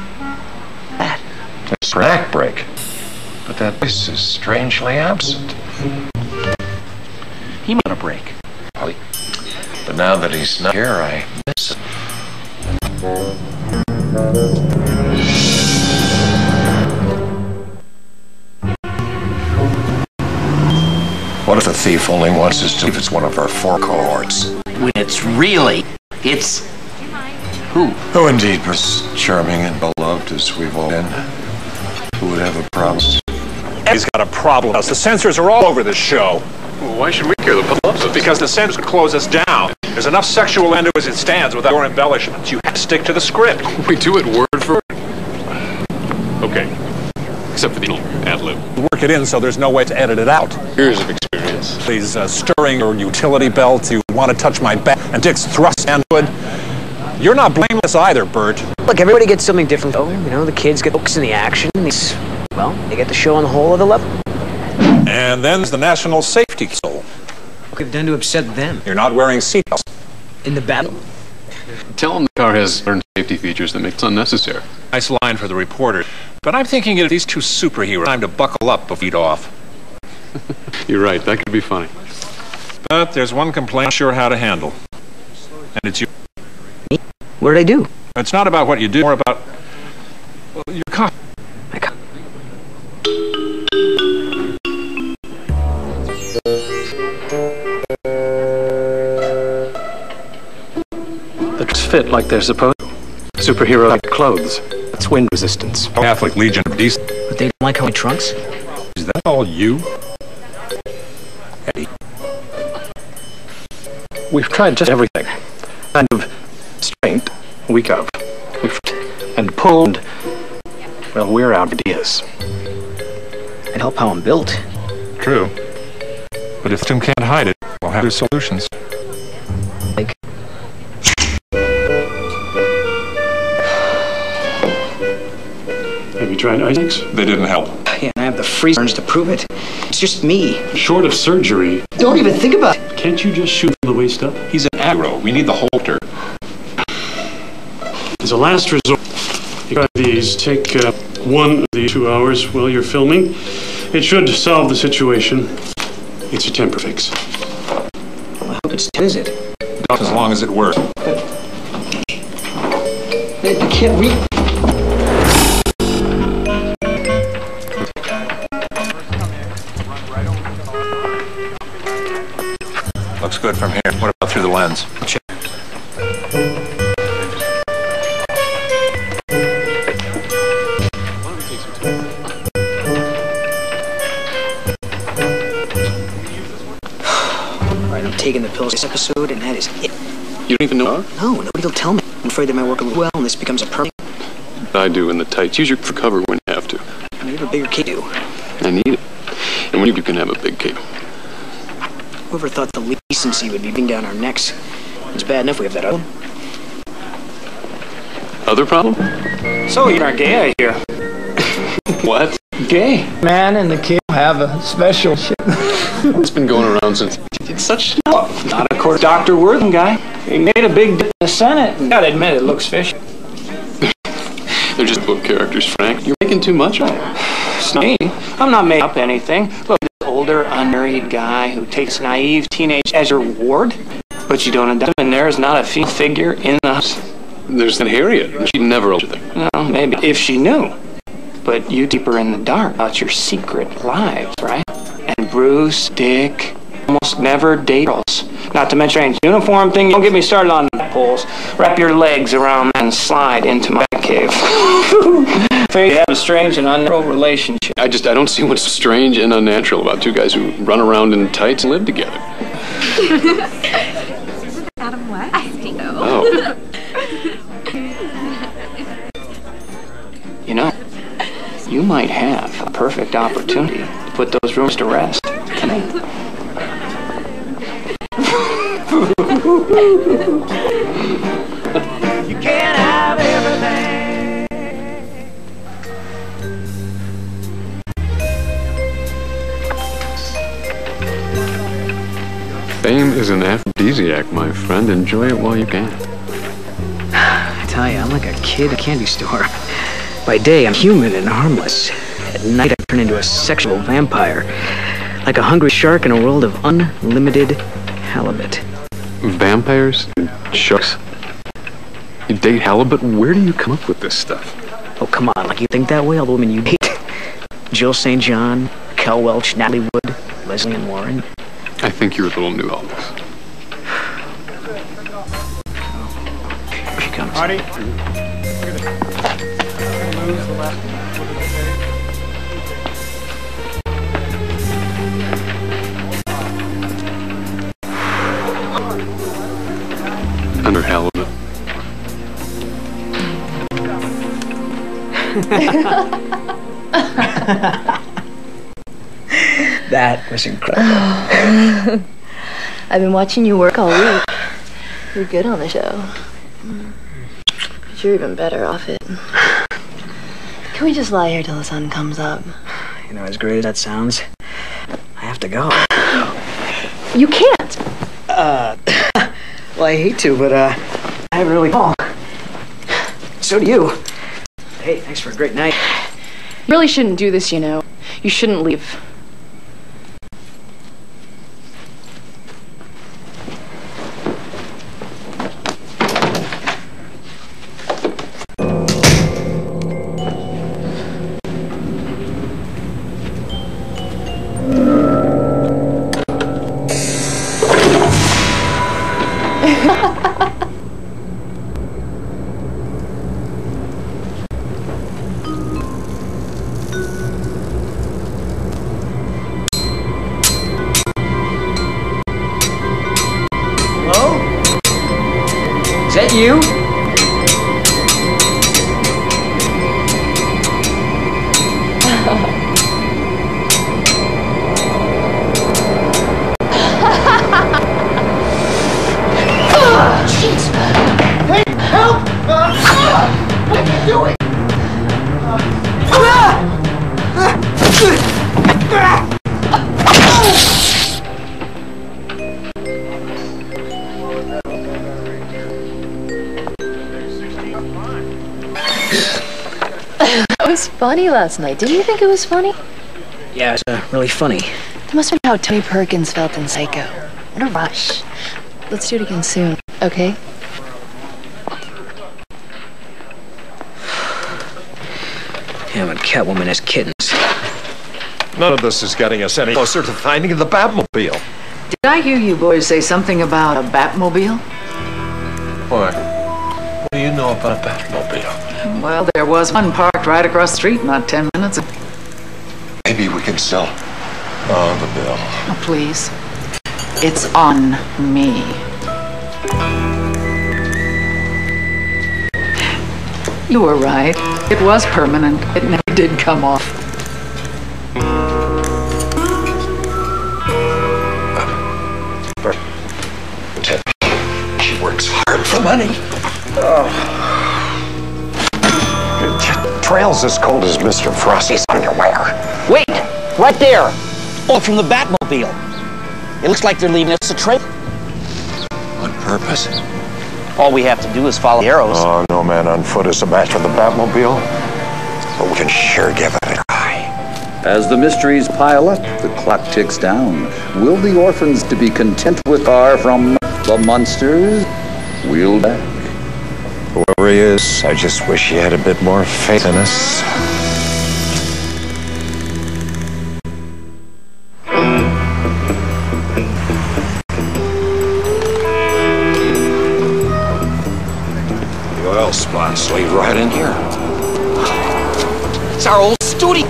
That. There's a back break. But that voice is strangely absent. He might have a break. But now that he's not here, I miss it. What if the thief only wants us to, if it's one of our 4 cohorts? When it's who? Who indeed, as charming and beloved as we've all been. Who would have a problem? He's got a problem. The censors are all over this show. Well, why should we care? The public loves us. Because the censors close us down. There's enough sexual endo as it stands without your embellishments. You have to stick to the script. We do it word for word. Okay. Except for the ad-lib. Work it in so there's no way to edit it out. Years of experience. Please, stirring your utility belt. You want to touch my back and Dick's thrust and hood. You're not blameless either, Bert. Look, everybody gets something different. Oh, you know, the kids get hooks in the action. Well, they get the show on the whole other level. And then there's the National Safety Council. What could have done to upset them? You're not wearing seatbelts. In the battle. Tell them the car has certain safety features that make it unnecessary. Nice line for the reporter. But I'm thinking if these 2 superheroes time to buckle up before feet off. You're right, that could be funny. But there's one complaint I'm not sure how to handle. And it's you. Me? What did I do? It's not about what you do, more about your car. The trucks fit like they're supposed to. Superhero-like clothes. That's wind resistance. Catholic Legion of Decent. But they don't like how my trunks? Is that all you? Eddie. We've tried just everything. Kind of strength, weak of. We've and pulled. Well, we're out of ideas. It'd help how I'm built. True. But if Tim can't hide it, we'll have their solutions. Like. Have you tried Isaacs? They didn't help. Yeah, and I have the freezers to prove it. It's just me. Short of surgery. Don't even think about it. Can't you just shoot from the waist up? He's an aggro. We need the holster. As a last resort, you try these. Take 1 of the 2 hours while you're filming. It should solve the situation. It's a temper fix. Well, I hope it's is it? As long as it works. They can't read. Looks good from here. What about through the lens? Check. Alright, I'm taking the pills this episode, and that is it. You don't even know? No, nobody will tell me. I'm afraid they might work a little well, and this becomes a permanent. I do in the tights. Use your for cover when you have to. I need a bigger cape. I need it. And when you can have a big cape. Whoever thought the decency would be being down our necks? It's bad enough we have that other. Other problem? So you're not gay, I hear. What? Gay. Man and the kid have a special shit. It's been going around since. It's such. Not a court Dr. Worthing guy. He made a big dip in the Senate. And gotta admit, it looks fishy. They're just book characters, Frank. You're making too much of them. It's not me. I'm not making up anything. Look, this older, unmarried guy who takes naive teenage as your ward, but you don't adopt him, and there is not a female figure in the house. There's that Harriet. She'd never alter them. No, maybe if she knew. But you keep her in the dark about your secret lives, right? And Bruce, Dick, almost never date girls. Not to mention any uniform thing. Don't get me started on poles. Wrap your legs around and slide into my cave. Afraid you have a strange and unnatural relationship. I don't see what's strange and unnatural about two guys who run around in tights and live together. Adam, what? I think so. Oh. You know, you might have a perfect opportunity to put those rumors to rest tonight. You can't have everything. Fame is an aphrodisiac, my friend. Enjoy it while you can. I tell you, I'm like a kid at a candy store. By day, I'm human and harmless. At night, I turn into a sexual vampire. Like a hungry shark in a world of unlimited halibut. Vampires? Sharks? You date halibut? Where do you come up with this stuff? Oh, come on. Like you think that way? All the women you date. Jill St. John, Kel Welch, Natalie Wood, Leslie Ann Warren. I think you're a little new, Elvis. Here she comes. Marty, look at this. Lose the last Under halibut. That was incredible. I've been watching you work all week. You're good on the show. But you're even better off it. Can we just lie here till the sun comes up? You know, as great as that sounds, I have to go. You can't! Well, I hate to, but, I have really fall. So do you. Hey, thanks for a great night. You really shouldn't do this, you know. You shouldn't leave. Is that you? Jeez! Hey, help! What are you doing? That was funny last night. Didn't you think it was funny? Yeah, it was really funny. That must have been how Tony Perkins felt in Psycho. What a rush. Let's do it again soon, okay? Him and Catwoman as kittens. None of this is getting us any closer to finding the Batmobile. Did I hear you boys say something about a Batmobile? What? What do you know about a Batmobile? Well, there was one parked right across the street not 10 minutes ago. Maybe we can sell the bill. Oh, please. It's on me. You were right. It was permanent. It never did come off. She works hard for money. Trail's as cold as Mr. Frosty's underwear. Wait! Right there! Oh, from the Batmobile. It looks like they're leaving us a trail. On purpose? All we have to do is follow the arrows. Oh, no man on foot is a match for the Batmobile. But we can sure give it a try. As the mysteries pile up, the clock ticks down. Will the orphans to be content with far from the monsters? We'll back. Whoever he is, I just wish he had a bit more faith in us. The oil spots lead right in here. It's our old studio.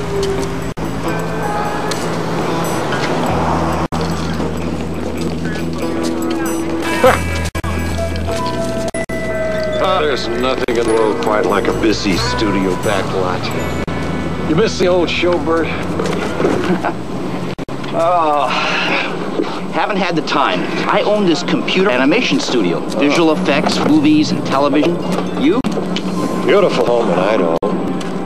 There's nothing in the world quite like a busy studio backlot. You miss the old show, Bert? Oh, haven't had the time. I own this computer animation studio. Visual effects, movies, and television. You? Beautiful home in Idaho.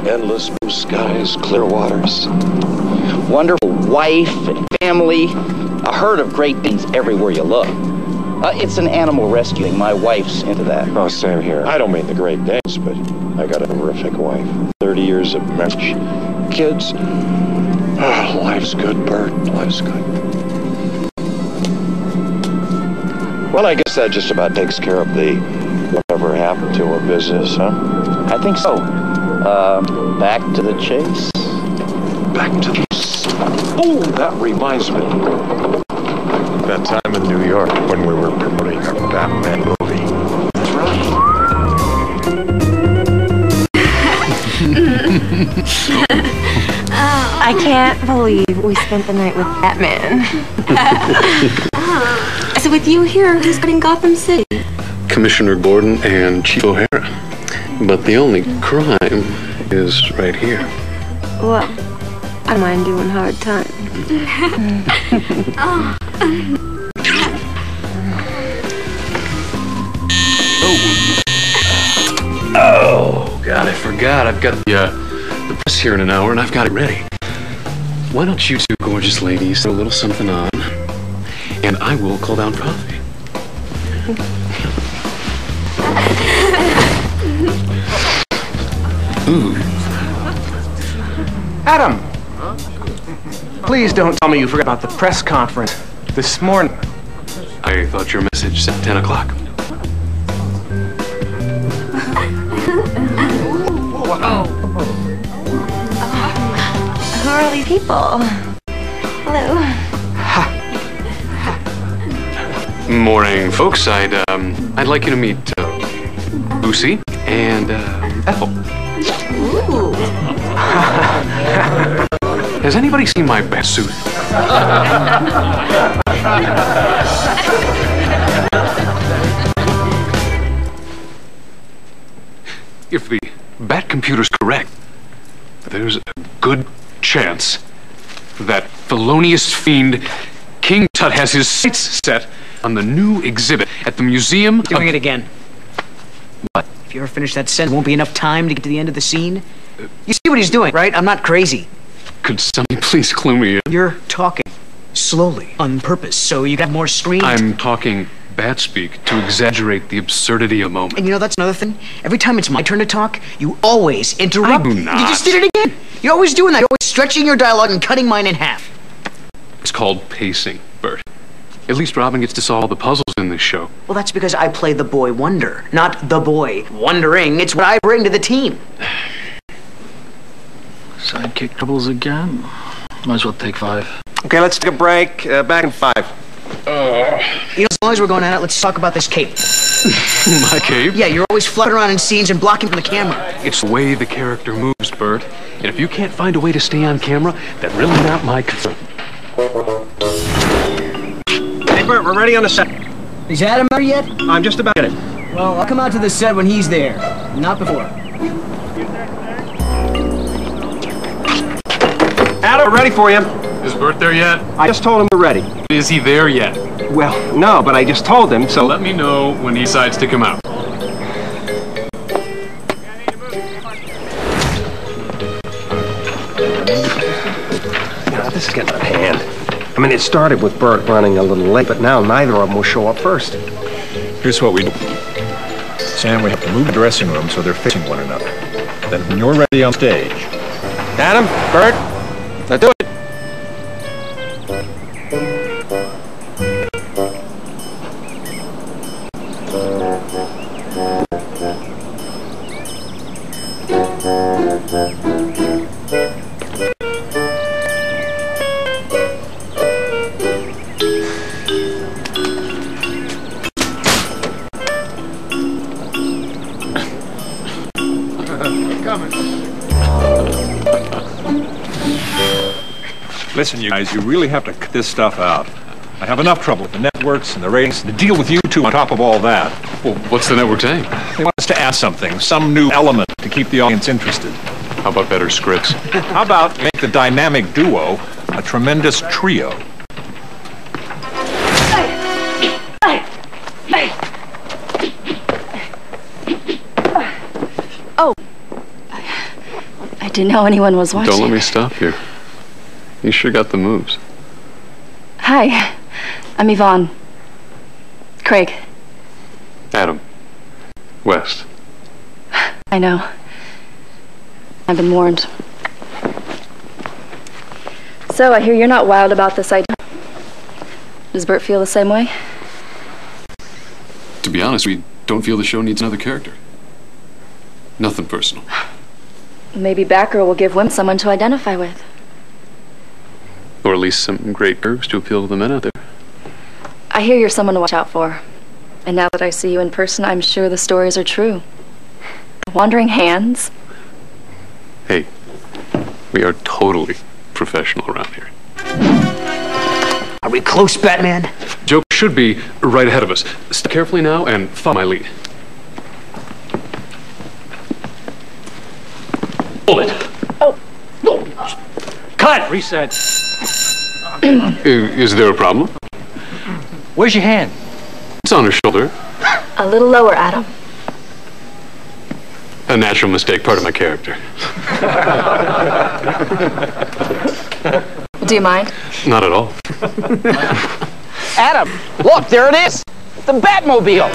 Endless blue skies, clear waters. Wonderful wife and family. A herd of great things everywhere you look. It's an animal rescuing. My wife's into that. Oh, same here. I don't mean the Great Danes, but I got a terrific wife. 30 years of marriage. Kids. Oh, life's good, Bert. Life's good. Well, I guess that just about takes care of the whatever happened to her business, huh? I think so. Back to the chase. Back to the chase. Oh, that reminds me. That time in New York when we were promoting our Batman movie. That's I can't believe we spent the night with Batman. So with you here, who's in Gotham City? Commissioner Gordon and Chief O'Hara. But the only crime is right here. Well, I don't mind doing hard time. Oh, God, I forgot. I've got the press here in an hour, and I've got it ready. Why don't you two gorgeous ladies throw a little something on, and I will call down coffee. Ooh. Adam! Please don't tell me you forgot about the press conference this morning. I thought your message said 10 o'clock. Who are these people? Hello. Morning, folks. I'd like you to meet Lucy and Ethel. Ooh. Has anybody seen my bat suit? If the bat computer's correct, there's a good chance that felonious fiend King Tut has his sights set on the new exhibit at the museum. Doing it again. What? If you ever finish that sentence, won't be enough time to get to the end of the scene. You see what he's doing, right? I'm not crazy. Could somebody please clue me in? You're talking slowly, on purpose, so you got more screen. I'm talking bat speak to exaggerate the absurdity of a moment. And you know, that's another thing. Every time it's my turn to talk, you always interrupt. I do not. You just did it again. You're always doing that. You're always stretching your dialogue and cutting mine in half. It's called pacing, Bert. At least Robin gets to solve the puzzles in this show. Well, that's because I play the boy wonder, not the boy wondering. It's what I bring to the team. Sidekick troubles again. Might as well take 5. Okay, let's take a break. Back in 5. You know, as long as we're going at it, let's talk about this cape. My cape? Yeah, you're always fluttering around in scenes and blocking from the camera. It's the way the character moves, Bert. And if you can't find a way to stay on camera, then really not my concern. Hey, Bert, we're ready on the set. Is Adam there yet? I'm just about to get it. Well, I'll come out to the set when he's there, not before. Adam, we're ready for you. Is Bert there yet? I just told him we're ready. Is he there yet? Well, no, but I just told him, so... Let me know when he decides to come out. Yeah, this is getting out of hand. I mean, it started with Bert running a little late, but now neither of them will show up first. Here's what we do. Sam, we have to move the dressing room so they're facing one another. Then when you're ready on stage... Adam, Bert, Let's do it. Listen, you guys, you really have to cut this stuff out. I have enough trouble with the networks and the ratings to deal with you two on top of all that. Well, what's the network saying? They want us to add something, some new element to keep the audience interested. How about better scripts? How about make the dynamic duo a tremendous trio? Oh. I didn't know anyone was watching. Don't let me stop you. You sure got the moves. Hi. I'm Yvonne. Craig. Adam. West. I know. I've been warned. So, I hear you're not wild about this idea. Does Bert feel the same way? To be honest, we don't feel the show needs another character. Nothing personal. Maybe Batgirl will give women someone to identify with. Or at least some great curves to appeal to the men out there. I hear you're someone to watch out for. And now that I see you in person, I'm sure the stories are true. Wandering hands? Hey, we are totally professional around here. Are we close, Batman? Joker should be right ahead of us. Step carefully now and follow my lead. Hold it. Oh. Cut! Reset. Is there a problem? Where's your hand? It's on her shoulder. A little lower, Adam. A natural mistake, part of my character. Do you mind? Not at all. Adam, look, there it is. The Batmobile.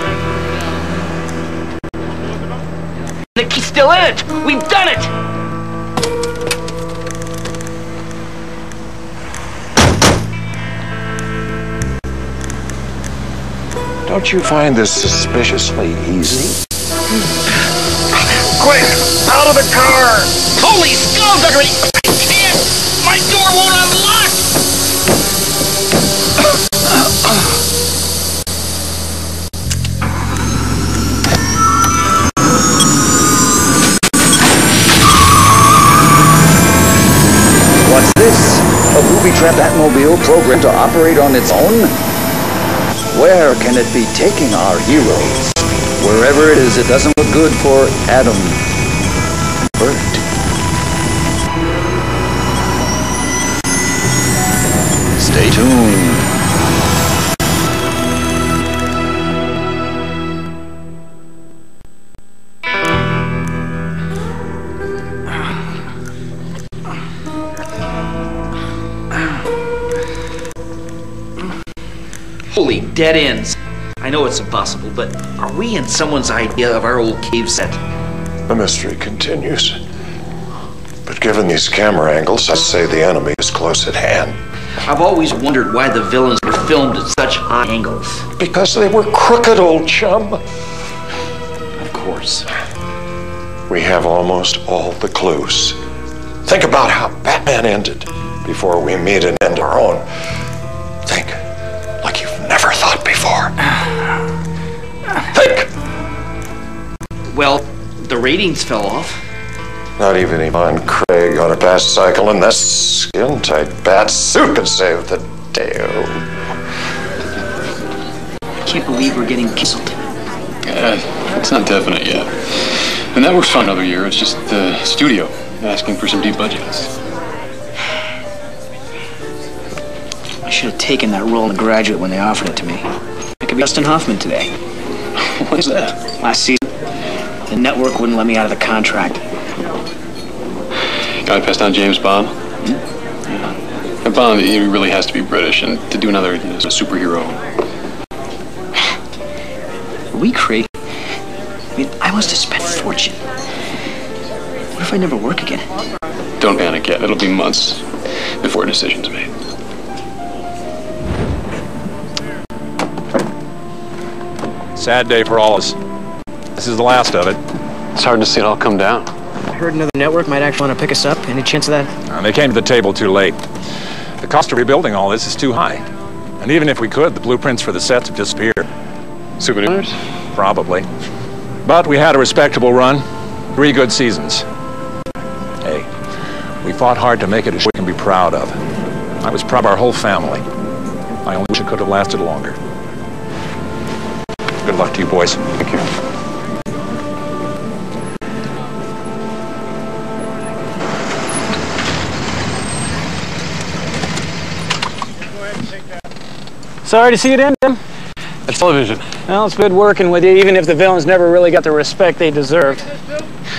The key's still in it. We've done it. Don't you find this suspiciously easy? Quick! Out of the car! Holy skullduggery! I can't! My door won't unlock! What's this? A booby-trapped Batmobile programmed to operate on its own? Where can it be taking our heroes? Wherever it is, it doesn't look good for Adam and Bert. Stay tuned. Holy dead ends. I know it's impossible, but are we in someone's idea of our old cave set? The mystery continues. But given these camera angles, I'd say the enemy is close at hand. I've always wondered why the villains were filmed at such high angles. Because they were crooked, old chum. Of course. We have almost all the clues. Think about how Batman ended before we meet and end our own. Think like you've never thought before. Think! Well, the ratings fell off. Not even Yvonne Craig on a past cycle in that skin-tight bat suit could save the day. I can't believe we're getting canceled. It's not definite yet. The network's for another year. It's just the studio asking for some deep budgets. I should have taken that role in The Graduate when they offered it to me. I could be Dustin Hoffman today. What is that? Last season, the network wouldn't let me out of the contract. Guy passed on James Bond. Yeah. And Bond, he really has to be British, and to do another superhero. Are we crazy? I mean, I must have spent a fortune. What if I never work again? Don't panic yet. It'll be months. before a decision's made. Sad day for all of us. This is the last of it. It's hard to see it all come down. I heard another network might actually want to pick us up. Any chance of that? They came to the table too late. The cost of rebuilding all this is too high. And even if we could, the blueprints for the sets have disappeared. Souvenirs? Probably. But we had a respectable run. 3 good seasons. Hey, we fought hard to make it a show we can be proud of. I was proud of our whole family. I only wish it could have lasted longer. Good luck to you, boys. Thank you. Sorry to see it end, Tim. It's television. Well, it's good working with you, even if the villains never really got the respect they deserved.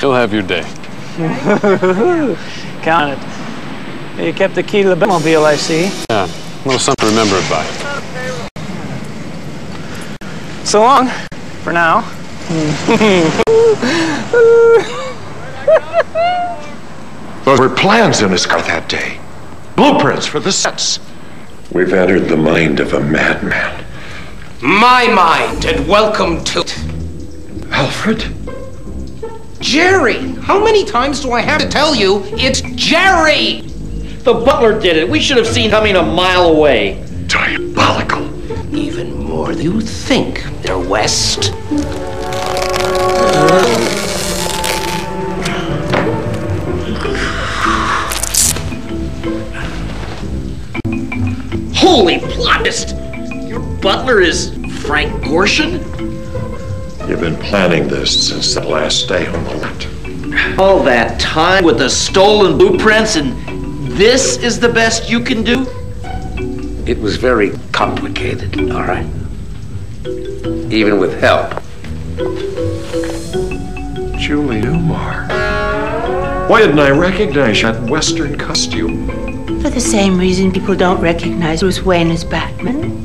You'll have your day. Count it. You kept the key to the Batmobile, I see. Yeah, a little something to remember it by. So long, for now. Those were plans in his car that day. Blueprints for the sets. We've entered the mind of a madman. My mind, and welcome to it. Alfred? Jerry! How many times do I have to tell you it's Jerry? The butler did it. We should have seen coming a mile away. Diabolical. Even more than you think, they're West. Holy plotist! Your butler is Frank Gorshin? You've been planning this since the last day on the lot. All that time with the stolen blueprints, and this is the best you can do? It was very complicated, all right? Even with help. Julie Newmar. Why didn't I recognize that Western costume? For the same reason people don't recognize Bruce Wayne as Batman.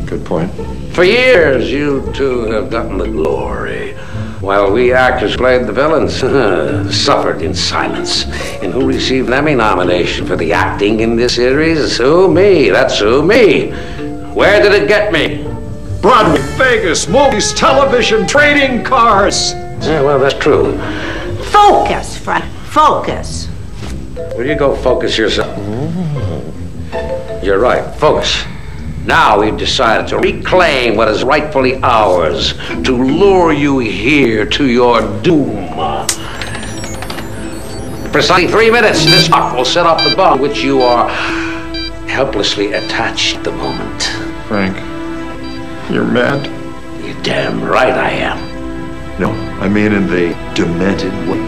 Good point. For years, you two have gotten the glory, while we actors played the villains, suffered in silence. And who received an Emmy nomination for the acting in this series? Who? Me. That's who? Me. Where did it get me? Broadway, Vegas, movies, television, trading cards. Yeah, well, that's true. Focus, Frank. Focus. Will you go focus yourself? You're right. Focus. Now we've decided to reclaim what is rightfully ours, to lure you here to your doom. Precisely 3 minutes, this clock will set off the bomb which you are helplessly attached at the moment. Frank, you're mad? You're damn right I am. No, I mean in the demented way.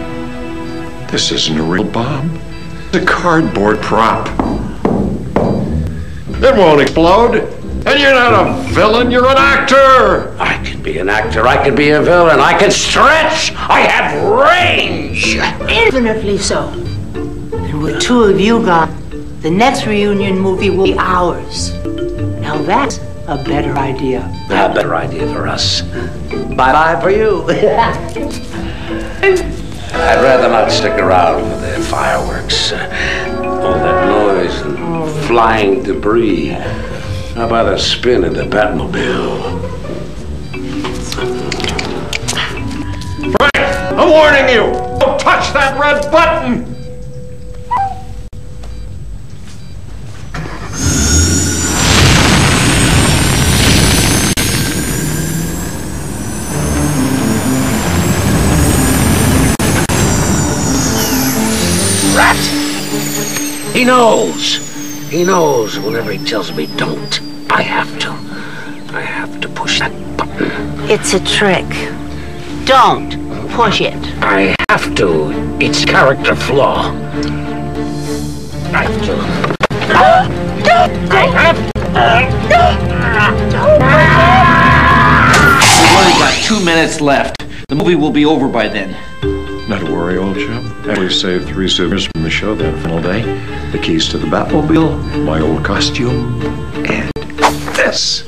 This isn't a real bomb. It's a cardboard prop. It won't explode. And you're not a villain, you're an actor. I can be an actor, I can be a villain, I can stretch, I have range. Infinitely so. And with 2 of you gone, the next reunion movie will be ours. Now that's a better idea. A better idea for us. Bye-bye for you. I'd rather not stick around for the fireworks. All that noise and flying debris. How about a spin in the Batmobile? Frank, I'm warning you! Don't touch that red button! Rat! He knows! He knows whenever he tells me don't. I have to push that button. It's a trick. Don't push it. I have to. It's character flaw. I have to. We've only got 2 minutes left. The movie will be over by then. Not to worry, old chum. We saved 3 souvenirs from the show that final day. The keys to the Batmobile, my old costume, and this.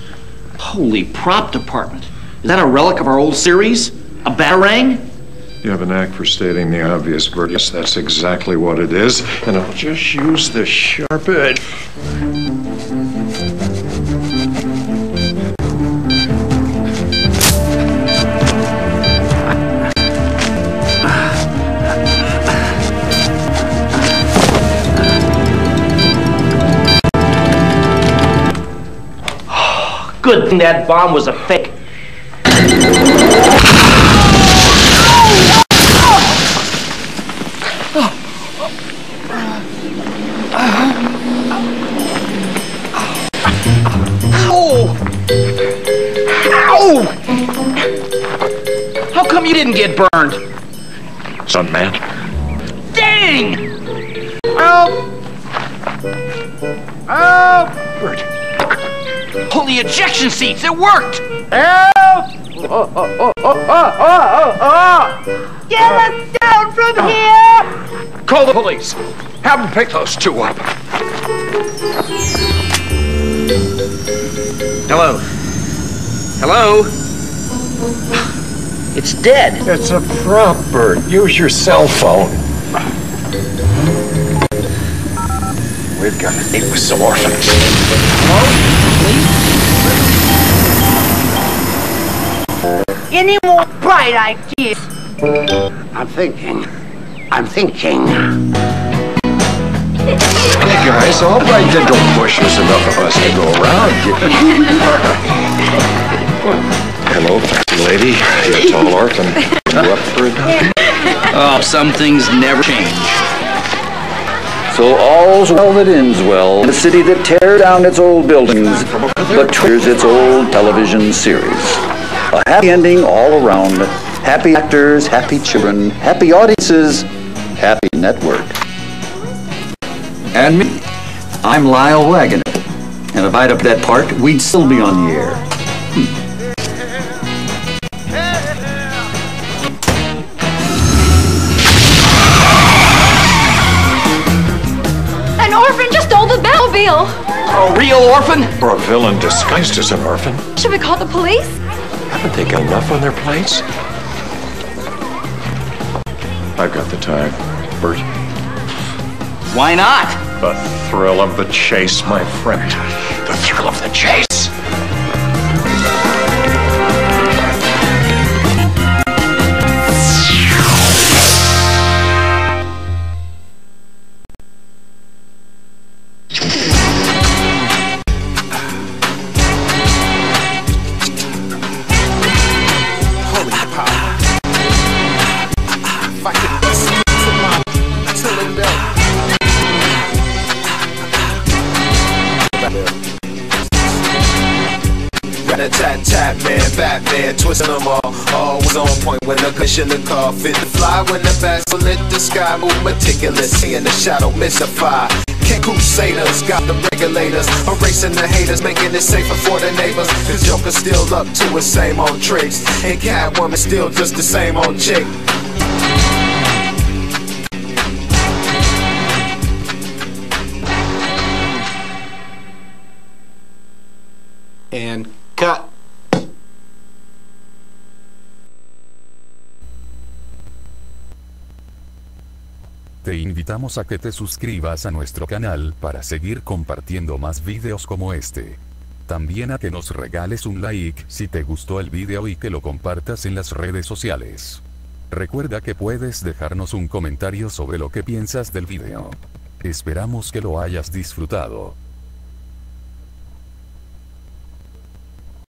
Holy prop department. Is that a relic of our old series? A batarang? You have a knack for stating the obvious, Bert. Yes, that's exactly what it is, and I'll just use the sharp edge. Good thing that bomb was a fake. Ow! How come you didn't get burned? Son, man. Dang! Help! Help! Bert. Pull the ejection seats, it worked! Help! Get us down from here! Call the police. Have them pick those two up. Hello? Hello? It's dead. It's a prop, Bert. Use your cell phone. We've got to meet with some orphans. Any more bright ideas? I'm thinking. Hey, guys, all right, then don't push. There's enough of us to go around. Hello, lady. You a tall orphan. You up for it? Oh, some things never change. So all's well that ends well in a city that tears down its old buildings but treasures its old television series. A happy ending all around. Happy actors, happy children, happy audiences, happy network. And me, I'm Lyle Waggoner. And if I'd up that part, we'd still be on the air. An orphan just stole the Batmobile. A real orphan? Or a villain disguised as an orphan? Should we call the police? Haven't they got enough on their plates? I've got the time, Bert. Why not? The thrill of the chase, my friend. The thrill of the chase. Batman, twisting them all was on point when the cushion the car fit the fly when the bats lit the sky, move meticulous, in the shadow mystify. King Crusaders got the regulators, erasing the haters, making it safer for the neighbors. Cause Joker's still up to his same old tricks, and Catwoman still just the same old chick. And cut. Te invitamos a que te suscribas a nuestro canal para seguir compartiendo más videos como este. También a que nos regales un like si te gustó el video y que lo compartas en las redes sociales. Recuerda que puedes dejarnos un comentario sobre lo que piensas del video. Esperamos que lo hayas disfrutado.